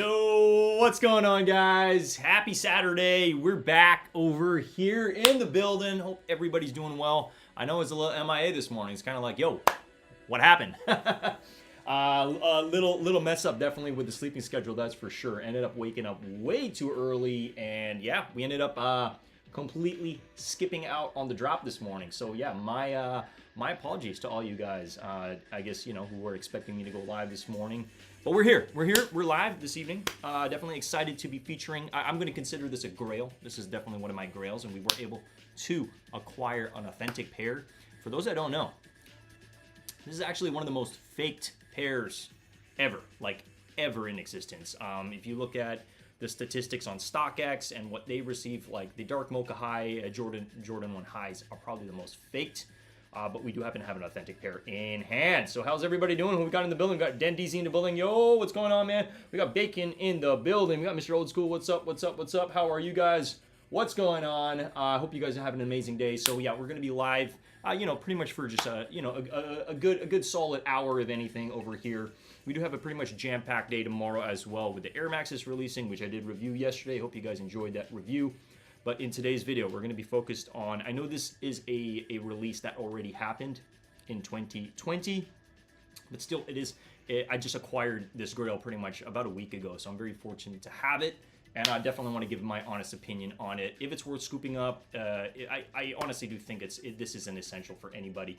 Yo, what's going on, guys? Happy Saturday. We're back over here in the building. Hope everybody's doing well. I know it's a little MIA this morning. It's kind of like, yo, what happened? A little mess up definitely with the sleeping schedule, that's for sure. Ended up waking up way too early, and yeah, we ended up completely skipping out on the drop this morning. So yeah, my apologies to all you guys. I guess who were expecting me to go live this morning. But we're here. We're live this evening. Definitely excited to be featuring. I'm going to consider this a grail. This is definitely one of my grails, and we were able to acquire an authentic pair. For those that don't know, this is actually one of the most faked pairs ever, like ever in existence. If you look at the statistics on StockX and what they receive, like the Dark Mocha High, Jordan 1 highs are probably the most faked. But we do happen to have an authentic pair in hand. So how's everybody doing? Who we got in the building? We got Den DZ in the building. Yo, what's going on, man? We got Bacon in the building. We got Mr. Old School. What's up? What's up? What's up? How are you guys? What's going on? I hope you guys are having an amazing day. So yeah, we're gonna be live. Pretty much for just a good solid hour of anything over here. We do have a pretty much jam-packed day tomorrow as well with the Air Maxes releasing, which I did review yesterday. Hope you guys enjoyed that review. But in today's video, we're going to be focused on, I know this is a release that already happened in 2020, but still I just acquired this grail pretty much about a week ago, so I'm very fortunate to have it, and I definitely want to give my honest opinion on it. If it's worth scooping up, I honestly do think this is an essential for anybody.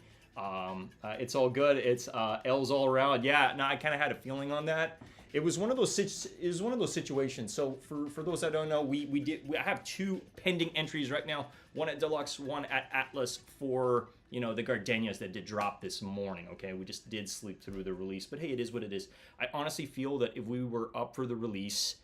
It's all good. It's L's all around. Yeah, no, I kind of had a feeling on that. It was one of those situations. So for those that don't know, I have two pending entries right now. One at Deluxe, one at Atlas for the Gardenias that did drop this morning. Okay, we just did sleep through the release, but hey, it is what it is. I honestly feel that if we were up for the release,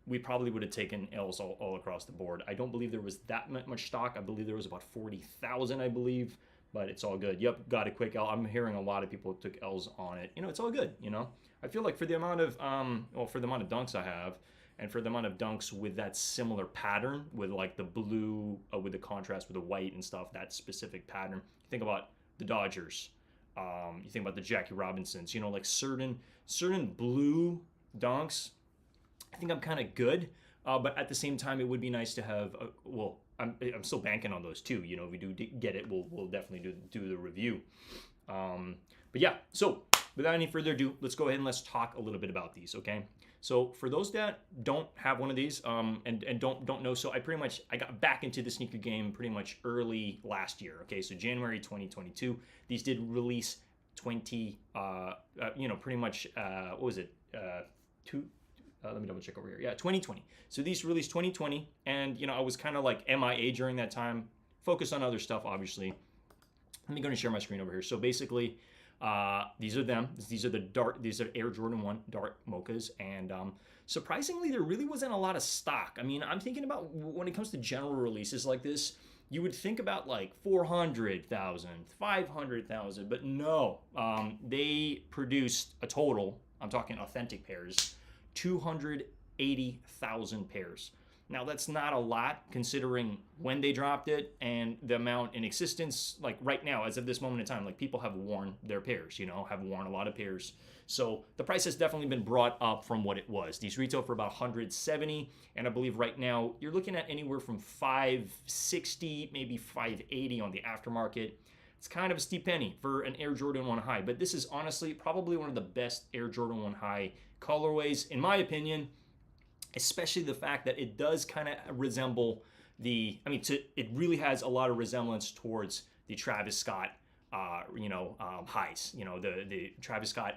we probably would have taken L's all across the board. I don't believe there was that much stock. I believe there was about 40,000, I believe. But it's all good. Yep, got a quick L. I'm hearing a lot of people took L's on it. It's all good. I feel like for the amount of dunks I have, and for the amount of dunks with that similar pattern, with like the blue, with the contrast with the white and stuff, that specific pattern. You think about the Dodgers. You think about the Jackie Robinsons. Like certain blue dunks. I think I'm kind of good. But at the same time, it would be nice to have. I'm still banking on those too. If we do get it, we'll definitely do the review. But yeah, so without any further ado, let's go ahead and let's talk a little bit about these. Okay. So for those that don't have one of these, and don't know, so I got back into the sneaker game pretty much early last year. Okay, so January 2022. These did release pretty much. What was it? Let me double check over here. Yeah, 2020. So these released 2020, and I was kind of like MIA during that time, focused on other stuff, obviously. Let me go and share my screen over here. So basically, these are them. These are Air Jordan 1 Dark Mochas, and surprisingly, there really wasn't a lot of stock. I mean, I'm thinking about when it comes to general releases like this, you would think about like 400,000, 500,000, but no, they produced a total. I'm talking authentic pairs. 280,000 pairs. Now that's not a lot considering when they dropped it and the amount in existence. Like right now, as of this moment in time, like people have worn their pairs, have worn a lot of pairs. So the price has definitely been brought up from what it was. These retail for about 170, and I believe right now you're looking at anywhere from 560, maybe 580 on the aftermarket. It's kind of a steep penny for an Air Jordan 1 High, but this is honestly probably one of the best Air Jordan 1 High colorways, in my opinion, especially the fact that it does kind of resemble it really has a lot of resemblance towards the Travis Scott, highs, the Travis Scott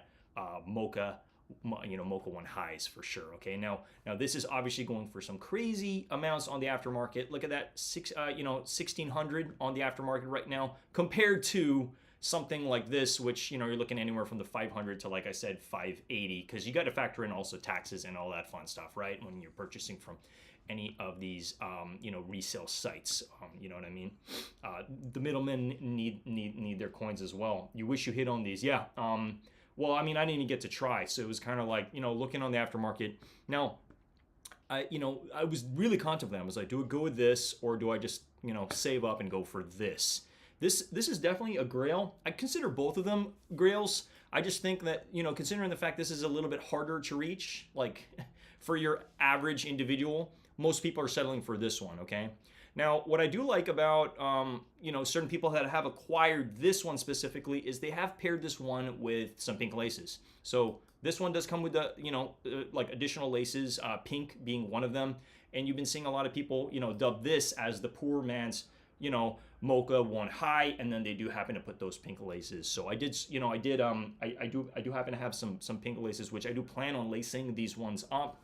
Mocha, Mocha 1 highs for sure. Okay, now this is obviously going for some crazy amounts on the aftermarket. Look at that, 1,600 on the aftermarket right now compared to something like this, which you're looking anywhere from the 500 to, like I said, 580, because you got to factor in also taxes and all that fun stuff, right? When you're purchasing from any of these resale sites, you know what I mean? The middlemen need their coins as well. You wish you hit on these, yeah. Well, I didn't even get to try, so it was kind of like looking on the aftermarket. Now, I was really contemplating. I was like, do I go with this, or do I just save up and go for this? This is definitely a grail. I consider both of them grails. I just think that, you know, considering the fact this is a little bit harder to reach, like for your average individual, most people are settling for this one, okay? Now, what I do like about, you know, certain people that have acquired this one specifically is they have paired this one with some pink laces. So this one does come with the, you know, like additional laces, pink being one of them. And you've been seeing a lot of people, you know, dub this as the poor man's, you know, Mocha one high, and then they do happen to put those pink laces. So I did, you know, I do happen to have some pink laces, which I do plan on lacing these ones up.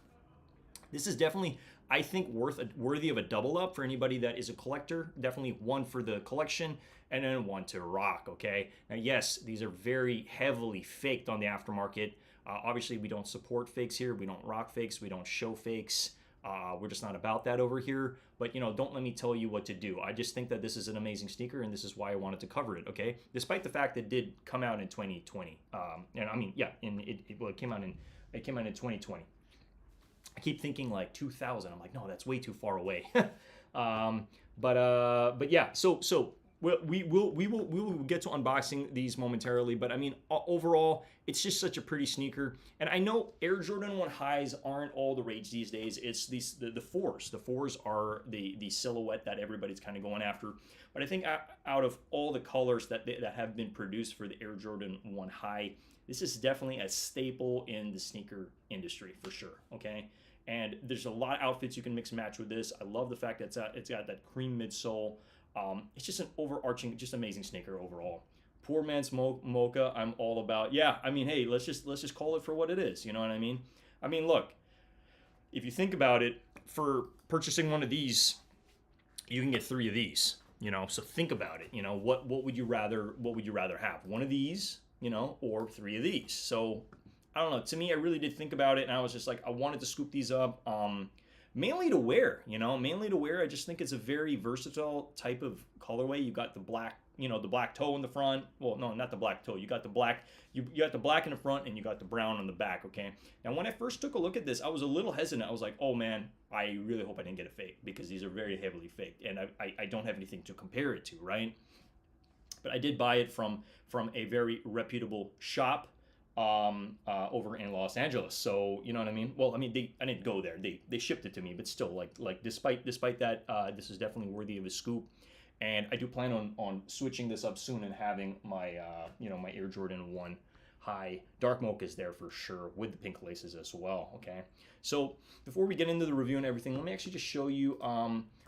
This is definitely, I think, worthy of a double up for anybody that is a collector. Definitely one for the collection and then one to rock, okay? Now, yes, these are very heavily faked on the aftermarket. Obviously, we don't support fakes here. We don't rock fakes. We don't show fakes. We're just not about that over here. But, you know, don't let me tell you what to do. I just think that this is an amazing sneaker, and this is why I wanted to cover it, okay? Despite the fact that it did come out in 2020. And I mean, yeah, it came out in 2020. I keep thinking like 2000. I'm like, no, that's way too far away. But yeah. So we will get to unboxing these momentarily. But I mean, overall, it's just such a pretty sneaker. And I know Air Jordan 1 highs aren't all the rage these days. It's the fours. The fours are the silhouette that everybody's kind of going after. But I think out of all the colors that have been produced for the Air Jordan 1 high, this is definitely a staple in the sneaker industry for sure. Okay. And there's a lot of outfits you can mix and match with this. I love the fact that it's got that cream midsole. It's just an overarching, just amazing sneaker overall. Poor man's Mocha, I'm all about. Yeah, I mean, hey, let's just call it for what it is. You know what I mean? I mean, look, if you think about it, for purchasing one of these, you can get 3 of these. You know, so think about it. You know, what would you rather have? One of these, you know, or 3 of these? So I don't know. To me, I really did think about it, and I was just like, I wanted to scoop these up, mainly to wear. You know, mainly to wear. I just think it's a very versatile type of colorway. You got the black, you know, the black toe in the front. Well, no, not the black toe. You got the black. You got the black in the front, and you got the brown on the back. Okay. Now, when I first took a look at this, I was a little hesitant. I was like, oh man, I really hope I didn't get a fake, because these are very heavily faked, and I don't have anything to compare it to, right? But I did buy it from a very reputable shop over in Los Angeles. So you know what I mean? Well, I mean, I didn't go there. They shipped it to me, but still, like despite that, this is definitely worthy of a scoop. And I do plan on switching this up soon and having my you know, my Air Jordan 1 high dark mochas there for sure, with the pink laces as well. Okay. So before we get into the review and everything, let me actually just show you.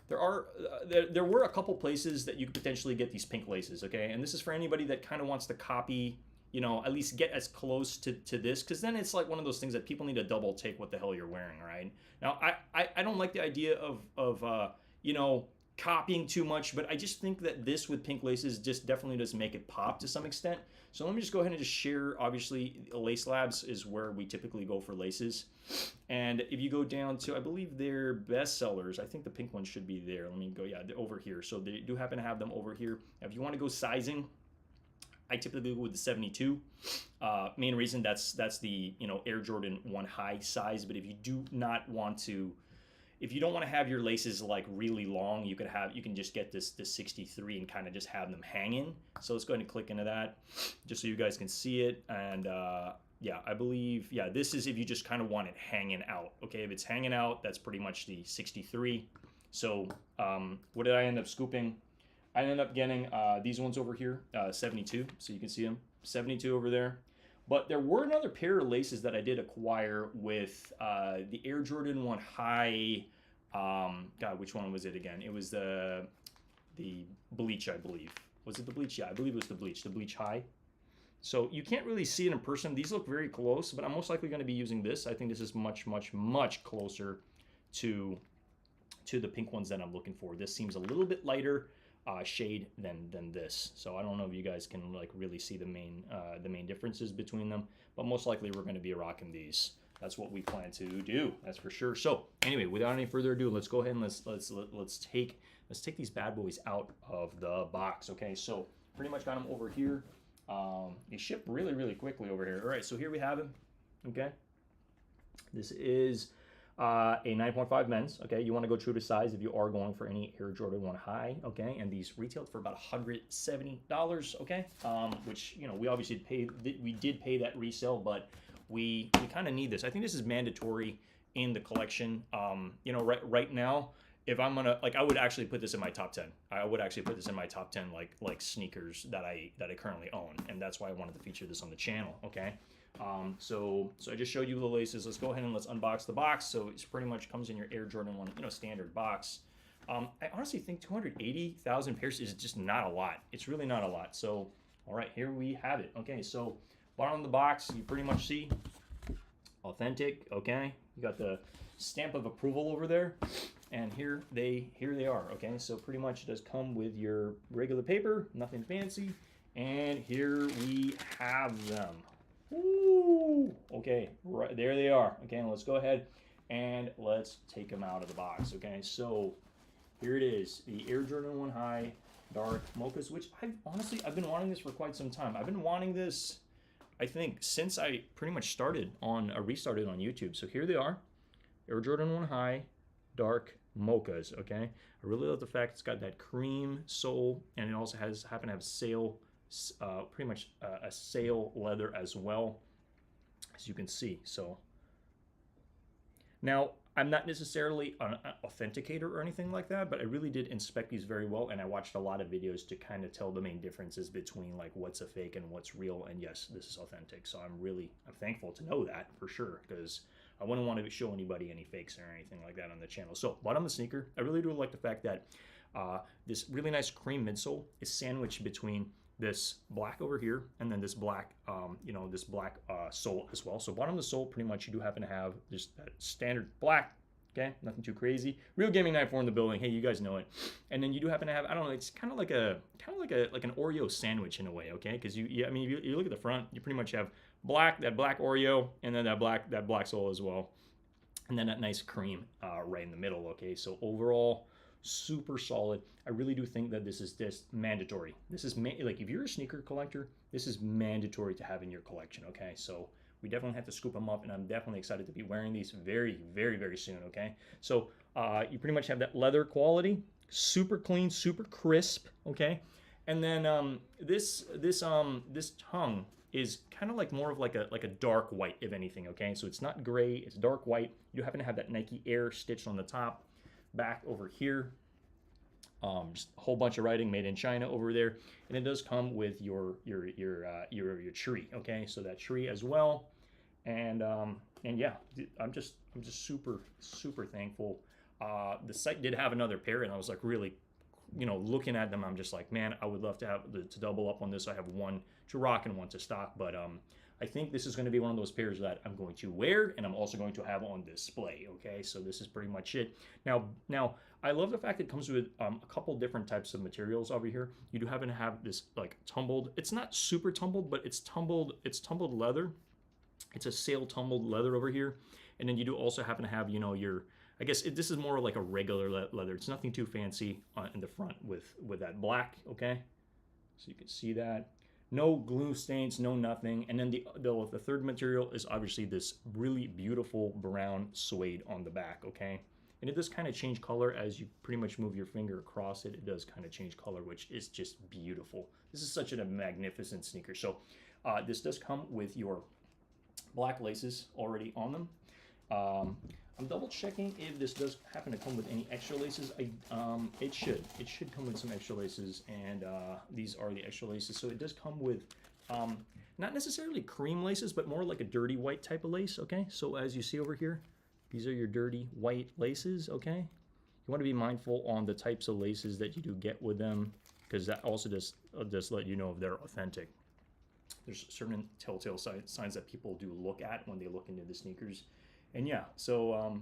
There were a couple places that you could potentially get these pink laces. Okay, and this is for anybody that kind of wants to copy, you know, at least get as close to this, because then it's like one of those things that people need to double take what the hell you're wearing, right? Now, I don't like the idea of you know, copying too much, but I just think that this with pink laces just definitely does make it pop to some extent. So let me just go ahead and just share. Obviously, Lace Labs is where we typically go for laces. And if you go down to, I believe their best sellers, I think the pink one should be there. Let me go, yeah, over here. So they do happen to have them over here. Now, if you want to go sizing, I typically go with the 72. Main reason, that's the, you know, Air Jordan 1 high size. But if you do not want to, if you don't want to have your laces like really long, you can just get this 63 and kind of just have them hanging. So let's go ahead and click into that just so you guys can see it. And yeah, I believe, yeah, this is if you just kind of want it hanging out. Okay, if it's hanging out, that's pretty much the 63. So what did I end up scooping? I ended up getting these ones over here, 72. So you can see them, 72 over there. But there were another pair of laces that I did acquire with the Air Jordan 1 high. God, which one was it again? It was the bleach, I believe. Was it the bleach? Yeah, I believe it was the bleach high. So you can't really see it in person. These look very close, but I'm most likely going to be using this. I think this is much, much, much closer to the pink ones that I'm looking for. This seems a little bit lighter shade than this. So I don't know if you guys can like really see the main differences between them, but most likely we're going to be rocking these. That's what we plan to do. That's for sure. So anyway, without any further ado, let's go ahead and let's take these bad boys out of the box. Okay, so pretty much got them over here. They ship really, really quickly over here. All right, so here we have them. Okay, this is a 9.5 men's. Okay, you want to go true to size if you are going for any Air Jordan 1 high. Okay, and these retailed for about $170. Okay, which we obviously we did pay that resale, but we kind of need this. I think this is mandatory in the collection. Right now, if I'm gonna I would actually put this in my top 10. I would actually put this in my top 10 like sneakers that I currently own, and that's why I wanted to feature this on the channel. Okay. So I just showed you the laces. Let's go ahead and let's unbox the box. So it's pretty much comes in your Air Jordan 1, standard box. I honestly think 280,000 pairs is just not a lot. It's really not a lot. So, all right, here we have it. Okay, so bottom of the box, you pretty much see authentic. Okay, you got the stamp of approval over there, and here they are. Okay, so pretty much it does come with your regular paper, nothing fancy, and here we have them. Ooh, okay, right there they are. Okay, let's go ahead and let's take them out of the box. Okay, so here it is, the Air Jordan 1 High Dark Mochas, which I've been wanting this for quite some time. I've been wanting this, I think, since I pretty much restarted on YouTube. So here they are, Air Jordan 1 High Dark Mochas. Okay, I really love the fact it's got that cream sole, and it also happen to have pretty much a sail leather as well, as you can see. So now I'm not necessarily an authenticator or anything like that, but I really did inspect these very well, and I watched a lot of videos to kind of tell the main differences between like what's a fake and what's real. And yes, this is authentic, so I'm thankful to know that for sure, because I wouldn't want to show anybody any fakes or anything like that on the channel. So bottom of the sneaker, I really do like the fact that this really nice cream midsole is sandwiched between this black over here and then this black sole as well. So bottom of the sole, pretty much you do happen to have just that standard black. Okay, nothing too crazy. Real Gaming 94 in the building. Hey, you guys know it. And then you do happen to have, I don't know, it's kind of like an Oreo sandwich in a way. Okay, because you look at the front, you pretty much have that black Oreo, and then that black sole as well, and then that nice cream right in the middle. Okay, so overall, super solid. I really do think that this is mandatory. This is like, if you're a sneaker collector, this is mandatory to have in your collection. Okay, so we definitely have to scoop them up, and I'm definitely excited to be wearing these very, very, very soon. Okay, so you pretty much have that leather quality, super clean, super crisp. Okay, and then this tongue is kind of like more of like a dark white, if anything. Okay, so it's not gray, it's dark white. You happen to have that Nike Air stitched on the top. Back over here, just a whole bunch of writing, made in China over there, and it does come with your tree. Okay, so that tree as well, and yeah, I'm just super thankful. The site did have another pair, and I was like really, looking at them, I'm just like, man, I would love to have to double up on this. I have one to rock and one to stock, but I think this is going to be one of those pairs that I'm going to wear, and I'm also going to have on display. Okay, so this is pretty much it. Now I love the fact it comes with a couple different types of materials over here. You do happen to have this like tumbled. It's not super tumbled, but it's tumbled leather. It's a sail tumbled leather over here, and then you do also happen to have your. I guess this is more like a regular leather. It's nothing too fancy in the front with that black. Okay, so you can see that. No glue stains, no nothing. And then the third material is obviously this really beautiful brown suede on the back, okay? And it does kind of change color as you pretty much move your finger across it. It does kind of change color, which is just beautiful. This is such a magnificent sneaker. So this does come with your black laces already on them. I'm double checking if this does happen to come with any extra laces. It should come with some extra laces, and these are the extra laces. So it does come with not necessarily cream laces, but more like a dirty white type of lace. Okay, so as you see over here, these are your dirty white laces. Okay, you want to be mindful on the types of laces that you do get with them, because that also just let you know if they're authentic. There's certain telltale signs that people do look at when they look into the sneakers. And yeah, so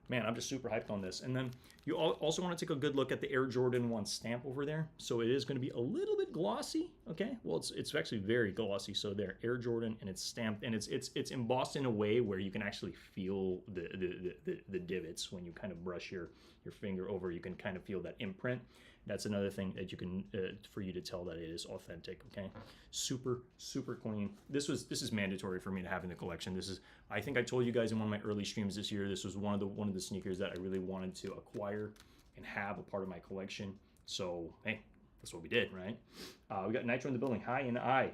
man, I'm just super hyped on this. And then you also want to take a good look at the Air Jordan 1 stamp over there. So it is going to be a little bit glossy. Okay, well it's actually very glossy. So there, Air Jordan, and it's stamped, and it's embossed in a way where you can actually feel the divots when you kind of brush your finger over. You can kind of feel that imprint. That's another thing that you can, for you to tell that it is authentic. Okay, super clean. This is mandatory for me to have in the collection. This is, I think I told you guys in one of my early streams this year, this was one of the sneakers that I really wanted to acquire and have a part of my collection. So hey, that's what we did, right? We got Nitro in the building. Hi and I.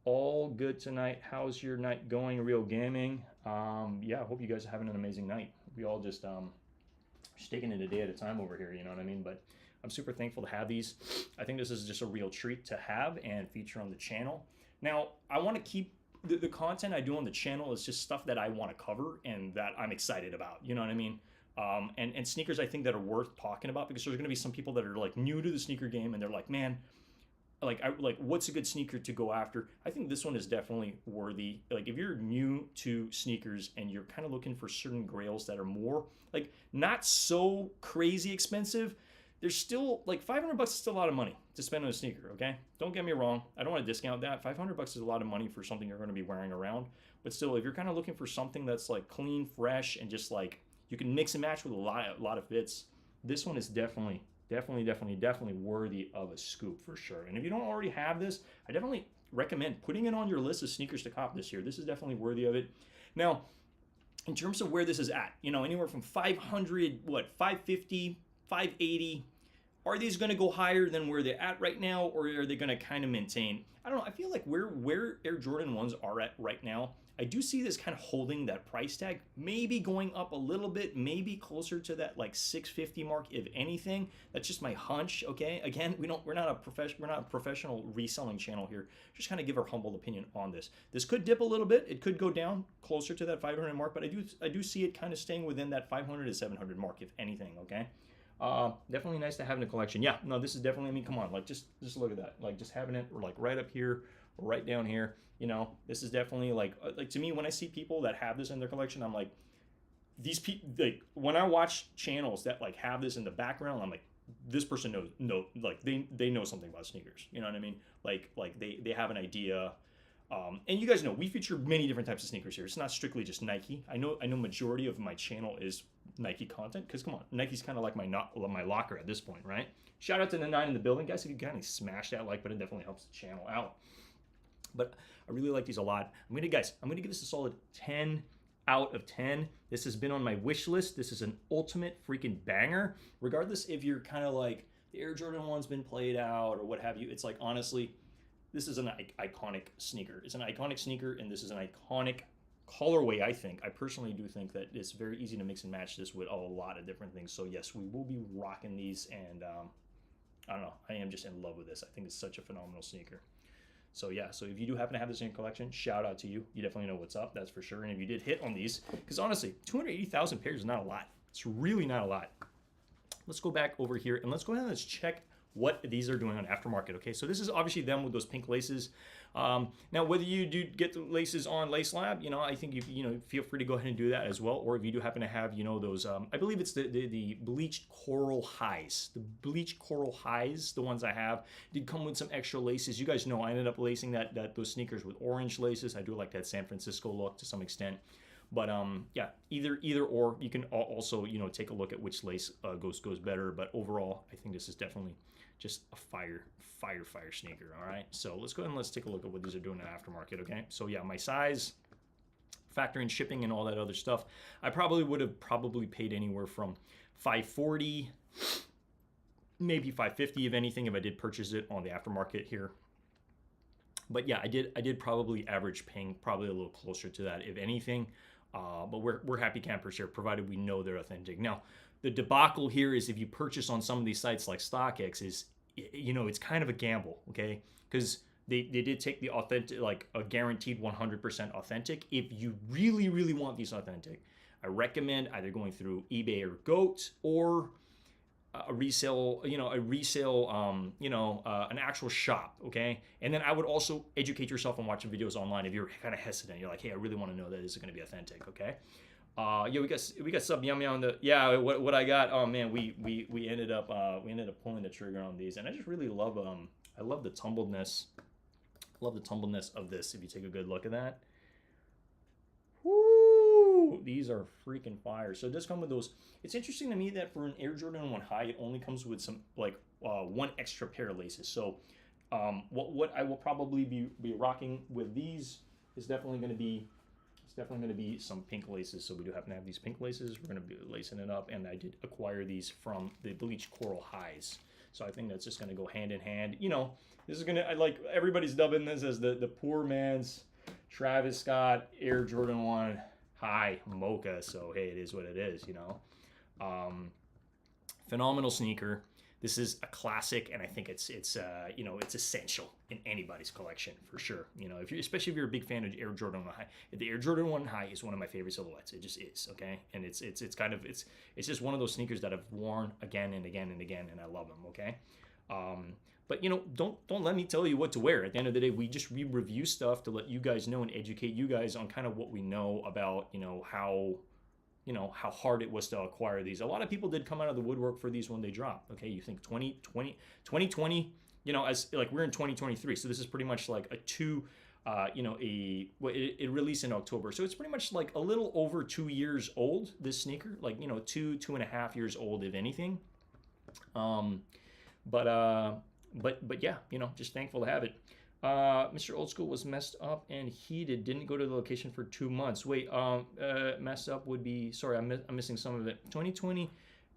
All good tonight. How's your night going? Real gaming. Yeah, I hope you guys are having an amazing night. We all just taking it a day at a time over here, you know what I mean? But I'm super thankful to have these. I think this is just a real treat to have and feature on the channel. Now, I want to keep the content I do on the channel is just stuff that I want to cover and that I'm excited about, you know what I mean? And sneakers I think that are worth talking about, because there's going to be some people that are like new to the sneaker game and they're like, man, like what's a good sneaker to go after? I think this one is definitely worthy. Like if you're new to sneakers and you're kind of looking for certain grails that are more like not so crazy expensive, there's still like $500 is still a lot of money to spend on a sneaker. Okay, don't get me wrong, I don't want to discount that. $500 is a lot of money for something you're going to be wearing around, but still, if you're kind of looking for something that's like clean, fresh, and just like you can mix and match with a lot of fits, this one is definitely worthy of a scoop for sure. And if you don't already have this, I definitely recommend putting it on your list of sneakers to cop this year. This is definitely worthy of it. Now, in terms of where this is at, you know, anywhere from 500, 550, 580. Are these going to go higher than where they're at right now, or are they going to kind of maintain? I don't know. I feel like where Air Jordan 1s are at right now, I do see this kind of holding that price tag, maybe going up a little bit, maybe closer to that like 650 mark, if anything. That's just my hunch. Okay, again, we're not a professional reselling channel here. Just kind of give our humble opinion on this. This could dip a little bit. It could go down closer to that 500 mark, but I do see it kind of staying within that 500 to 700 mark, if anything. Okay. Definitely nice to have in the collection. Yeah, no, this is definitely, I mean, come on, like just look at that, like just having it, or like right up here, or right down here, you know, this is definitely like to me, when I see people that have this in their collection, I'm like, these people, like when I watch channels that like have this in the background, I'm like, this person knows, like they know something about sneakers, you know what I mean? Like they have an idea. And you guys know we feature many different types of sneakers here. It's not strictly just Nike. I know majority of my channel is Nike content, because come on, Nike's kind of like my locker at this point, right? Shout out to the 9 in the building, guys. If you kind of smash that like button, it definitely helps the channel out. But I really like these a lot. I'm gonna give this a solid 10 out of 10. This has been on my wish list. This is an ultimate freaking banger. Regardless if you're kind of like the Air Jordan 1's been played out or what have you, it's like honestly, this is an iconic sneaker. It's an iconic sneaker, and this is an iconic colorway, I think. I personally do think that it's very easy to mix and match this with a lot of different things. So yes, we will be rocking these, and I don't know, I am just in love with this. I think it's such a phenomenal sneaker. So yeah, so if you do happen to have this in your collection, shout out to you. You definitely know what's up, that's for sure. And if you did hit on these, because honestly, 280,000 pairs is not a lot. It's really not a lot. Let's go back over here, and let's go ahead and let's check what these are doing on aftermarket. Okay, so this is obviously them with those pink laces. Now, whether you do get the laces on Lace Lab, you know, I think you feel free to go ahead and do that as well. Or if you do happen to have, those, I believe it's the bleached coral highs. The bleached coral highs, the ones I have, did come with some extra laces. You guys know I ended up lacing those sneakers with orange laces. I do like that San Francisco look to some extent. But yeah, either or. You can also take a look at which lace goes better. But overall, I think this is definitely just a fire sneaker. All right, so let's go ahead and let's take a look at what these are doing in aftermarket. Okay, so yeah, my size, factoring shipping and all that other stuff, I would have paid anywhere from $540, maybe $550 if anything, if I did purchase it on the aftermarket here. But yeah, I did probably average paying probably a little closer to that, if anything. But we're happy campers here, provided we know they're authentic. Now, the debacle here is if you purchase on some of these sites like StockX, is it's kind of a gamble, okay? Because they did take the authentic, like a guaranteed 100% authentic. If you really, really want these authentic, I recommend either going through eBay or GOAT, or an actual shop, okay? And then I would also educate yourself and watching videos online if you're kind of hesitant. You're like, hey, I really want to know that this is going to be authentic, okay? Yeah, we got sub yummy on the, yeah, what I got. Oh man, we ended up pulling the trigger on these, and I just really love I love the tumbledness. I love the tumbledness of this. If you take a good look at that, woo, these are freaking fire. So it does come with those. It's interesting to me that for an Air Jordan 1 high, it only comes with some like one extra pair of laces. So what I will probably be rocking with these is definitely going to be some pink laces. So we do happen to have these pink laces. We're going to be lacing it up, and I did acquire these from the bleach coral highs. So I think that's just going to go hand in hand. You know, this is going to, like, everybody's dubbing this as the poor man's Travis Scott Air Jordan 1 high Mocha. So hey, it is what it is, you know. Phenomenal sneaker. This is a classic, and I think it's you know, it's essential in anybody's collection for sure. You know, especially if you're a big fan of Air Jordan 1 high. The Air Jordan 1 high is one of my favorite silhouettes. It just is, okay? And it's kind of it's just one of those sneakers that I've worn again and again and again, and I love them, okay? But you know, don't let me tell you what to wear. At the end of the day, we review stuff to let you guys know and educate you guys on kind of what we know about, you know, how hard it was to acquire these. A lot of people did come out of the woodwork for these when they dropped. Okay, you think 2020, you know, as like we're in 2023, so this is pretty much like it released in October, so it's pretty much like a little over 2 years old. This sneaker, like, you know, 2.5 years old, if anything. But yeah, you know, just thankful to have it. Mr. Old School was messed up and heated. Didn't go to the location for 2 months. Wait, messed up would be, sorry, I'm missing some of it. 2020,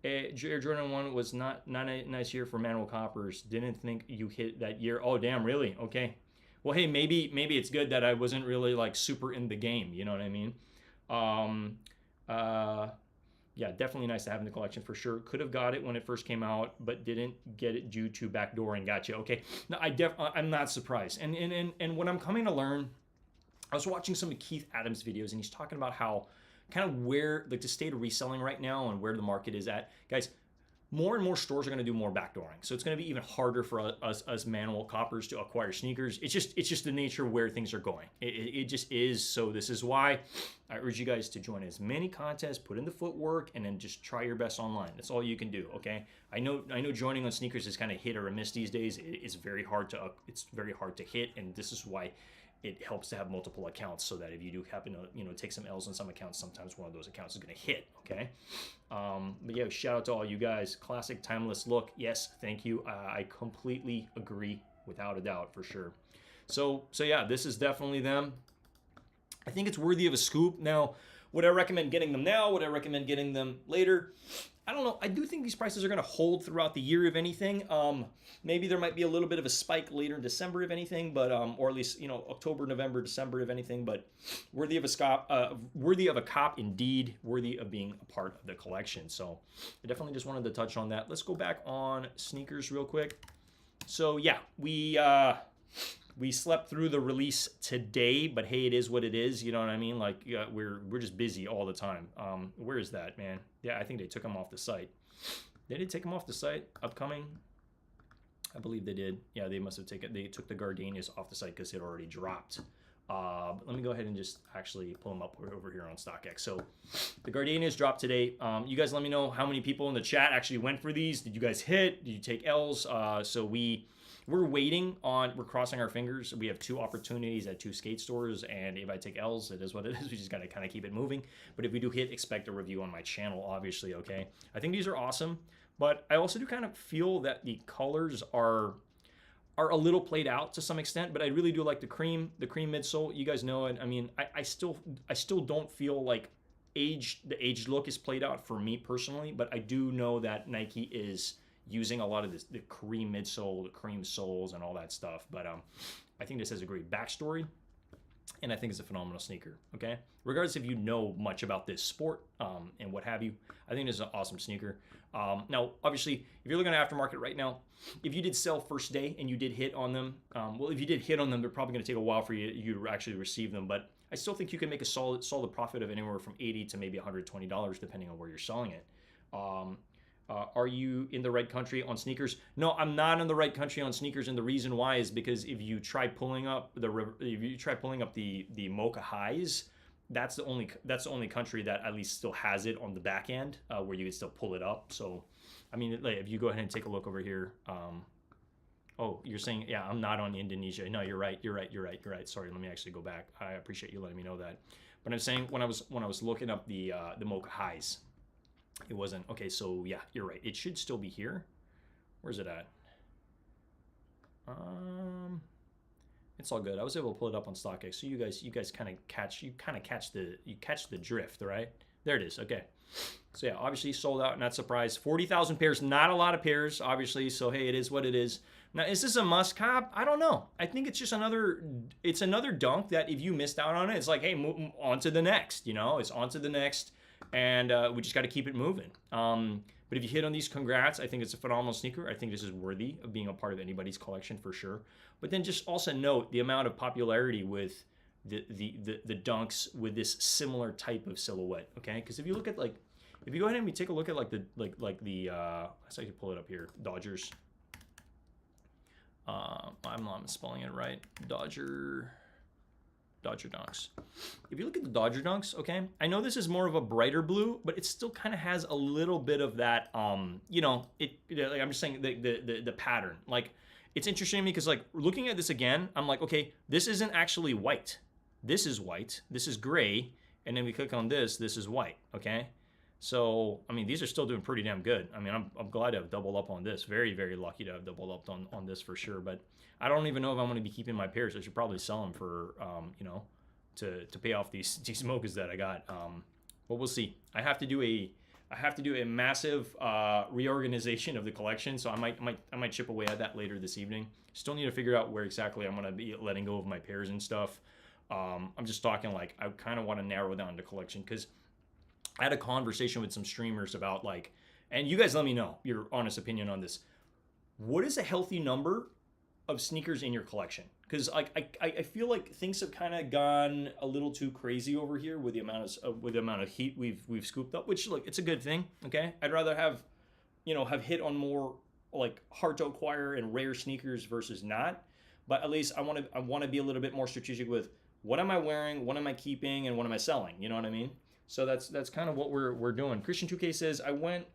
Air Jordan 1 was not a nice year for manual coppers. Didn't think you hit that year. Oh, damn, really? Okay. Well, hey, maybe it's good that I wasn't really like super in the game. You know what I mean? Yeah, definitely nice to have in the collection for sure. Could have got it when it first came out, but didn't get it due to backdooring. Gotcha. Okay. No, I'm not surprised. And what I'm coming to learn, I was watching some of Keith Adams' videos, and he's talking about how kind of where like the state of reselling right now and where the market is at. Guys, more and more stores are going to do more backdooring, so it's going to be even harder for us manual coppers to acquire sneakers. It's just the nature of where things are going. It just is. So this is why I urge you guys to join as many contests, put in the footwork, and then just try your best online. That's all you can do. Okay. I know joining on sneakers is kind of hit or miss these days. It's very hard to hit, and this is why it helps to have multiple accounts, so that if you do happen to, you know, take some L's on some accounts, sometimes one of those accounts is going to hit. Okay. But yeah, shout out to all you guys. Classic, timeless look. Yes, thank you. I completely agree, without a doubt, for sure. So yeah, this is definitely them. I think it's worthy of a scoop. Now, would I recommend getting them now? Would I recommend getting them later? I don't know. I do think these prices are going to hold throughout the year, if anything. Maybe there might be a little bit of a spike later in December, if anything, but or at least, you know, October, November, December, if anything. But worthy of a cop, indeed. Worthy of being a part of the collection. So I definitely just wanted to touch on that. Let's go back on sneakers real quick. So yeah, we slept through the release today, but hey, it is what it is. You know what I mean? Like, we're just busy all the time. Where is that, man? Yeah, I think they took them off the site. They did take them off the site. Upcoming, I believe they did. Yeah, they must have taken. They took the Gardenias off the site because it already dropped. Let me go ahead and just actually pull them up over here on StockX. So the Gardenias dropped today. You guys let me know how many people in the chat actually went for these. Did you guys hit? Did you take L's? So we're waiting on, we're crossing our fingers. We have 2 opportunities at 2 skate stores, and if I take L's, it is what it is. We just got to kind of keep it moving. But if we do hit, expect a review on my channel, obviously, okay? I think these are awesome, but I also do kind of feel that the colors are a little played out to some extent, but I really do like the cream midsole. You guys know it. I mean, I still don't feel like the aged look is played out for me personally, but I do know that Nike is using a lot of the cream midsole, the cream soles, and all that stuff. But I think this has a great backstory, and I think it's a phenomenal sneaker, okay? Regardless if you know much about this sport and what have you, I think this is an awesome sneaker. Now, obviously, if you're looking at aftermarket right now, if you did sell first day and you did hit on them, well, if you did hit on them, they're probably going to take a while for you to actually receive them, but I still think you can make a solid profit of anywhere from $80 to maybe $120, depending on where you're selling it. Are you in the right country on sneakers? No, I'm not in the right country on sneakers, and the reason why is because if you try pulling up the Mocha highs, that's the only country that at least still has it on the back end, where you can still pull it up. So, I mean, like, if you go ahead and take a look over here. Oh, you're saying, yeah, I'm not on Indonesia. No, you're right. Sorry, let me actually go back. I appreciate you letting me know that. But I'm saying when I was looking up the Mocha highs, it wasn't. Okay, so yeah, you're right. It should still be here. Where's it at? It's all good. I was able to pull it up on StockX, so you guys kind of catch the drift, right? There it is. Okay. So yeah, obviously sold out, not surprised. 40,000 pairs, not a lot of pairs, obviously. So hey, it is what it is. Now, is this a must cop? I don't know. I think it's just another dunk that if you missed out on it, it's like, hey, move on to the next. You know, it's on to the next, and we just got to keep it moving. But if you hit on these, congrats. I think it's a phenomenal sneaker. I think this is worthy of being a part of anybody's collection for sure. But then just also note the amount of popularity with the dunks with this similar type of silhouette. Okay, because if you look at if you go ahead and we take a look at so I can pull it up here, Dodgers. I'm not spelling it right. Dodger dunks. If you look at the Dodger dunks, okay, I know this is more of a brighter blue, but it still kind of has a little bit of that, you know, like I'm just saying the pattern. Like, it's interesting to me because, like, looking at this again, I'm like, okay, this isn't actually white. This is white. This is gray. And then we click on this. This is white. Okay. So, I mean, these are still doing pretty damn good. I mean, I'm glad to have doubled up on this. Very, very lucky to have doubled up on this for sure. But I don't even know if I'm going to be keeping my pairs. I should probably sell them for, you know, to pay off these Mochas that I got. But we'll see. I have to do a massive reorganization of the collection. So I might chip away at that later this evening. Still need to figure out where exactly I'm going to be letting go of my pairs and stuff. I'm just talking like I kind of want to narrow down the collection because I had a conversation with some streamers about like, and you guys let me know your honest opinion on this. What is a healthy number of sneakers in your collection? Because I feel like things have kind of gone a little too crazy over here with the amount of heat we've scooped up. Which, look, it's a good thing. Okay, I'd rather have hit on more like hard to acquire and rare sneakers versus not. But at least I want to be a little bit more strategic with what am I wearing, what am I keeping, and what am I selling. You know what I mean? So that's kind of what we're doing. Christian 2K says, I went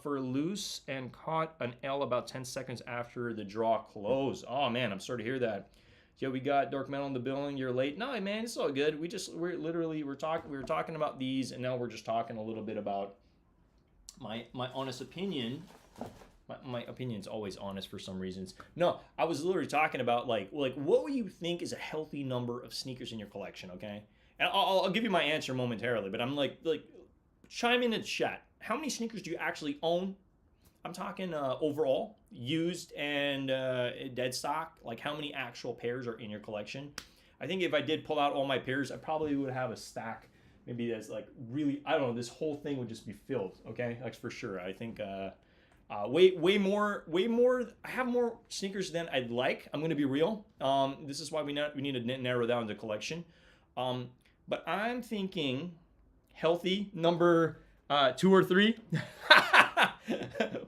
for loose and caught an L about 10 seconds after the draw closed. Oh man, I'm sorry to hear that. Yeah, we got Dark Metal in the building. You're late. No, man, it's all good. We were talking about these, and now we're just talking a little bit about my honest opinion. My opinion's always honest for some reasons. No, I was literally talking about like what would you think is a healthy number of sneakers in your collection? Okay. And I'll give you my answer momentarily, but I'm like chime in the chat. How many sneakers do you actually own? I'm talking overall, used and dead stock. Like how many actual pairs are in your collection? I think if I did pull out all my pairs, I probably would have a stack. Maybe that's like really, I don't know. This whole thing would just be filled. Okay, that's for sure. I think way more. I have more sneakers than I'd like. I'm gonna be real. This is why we need to narrow down the collection. But I'm thinking healthy number 2 or 3.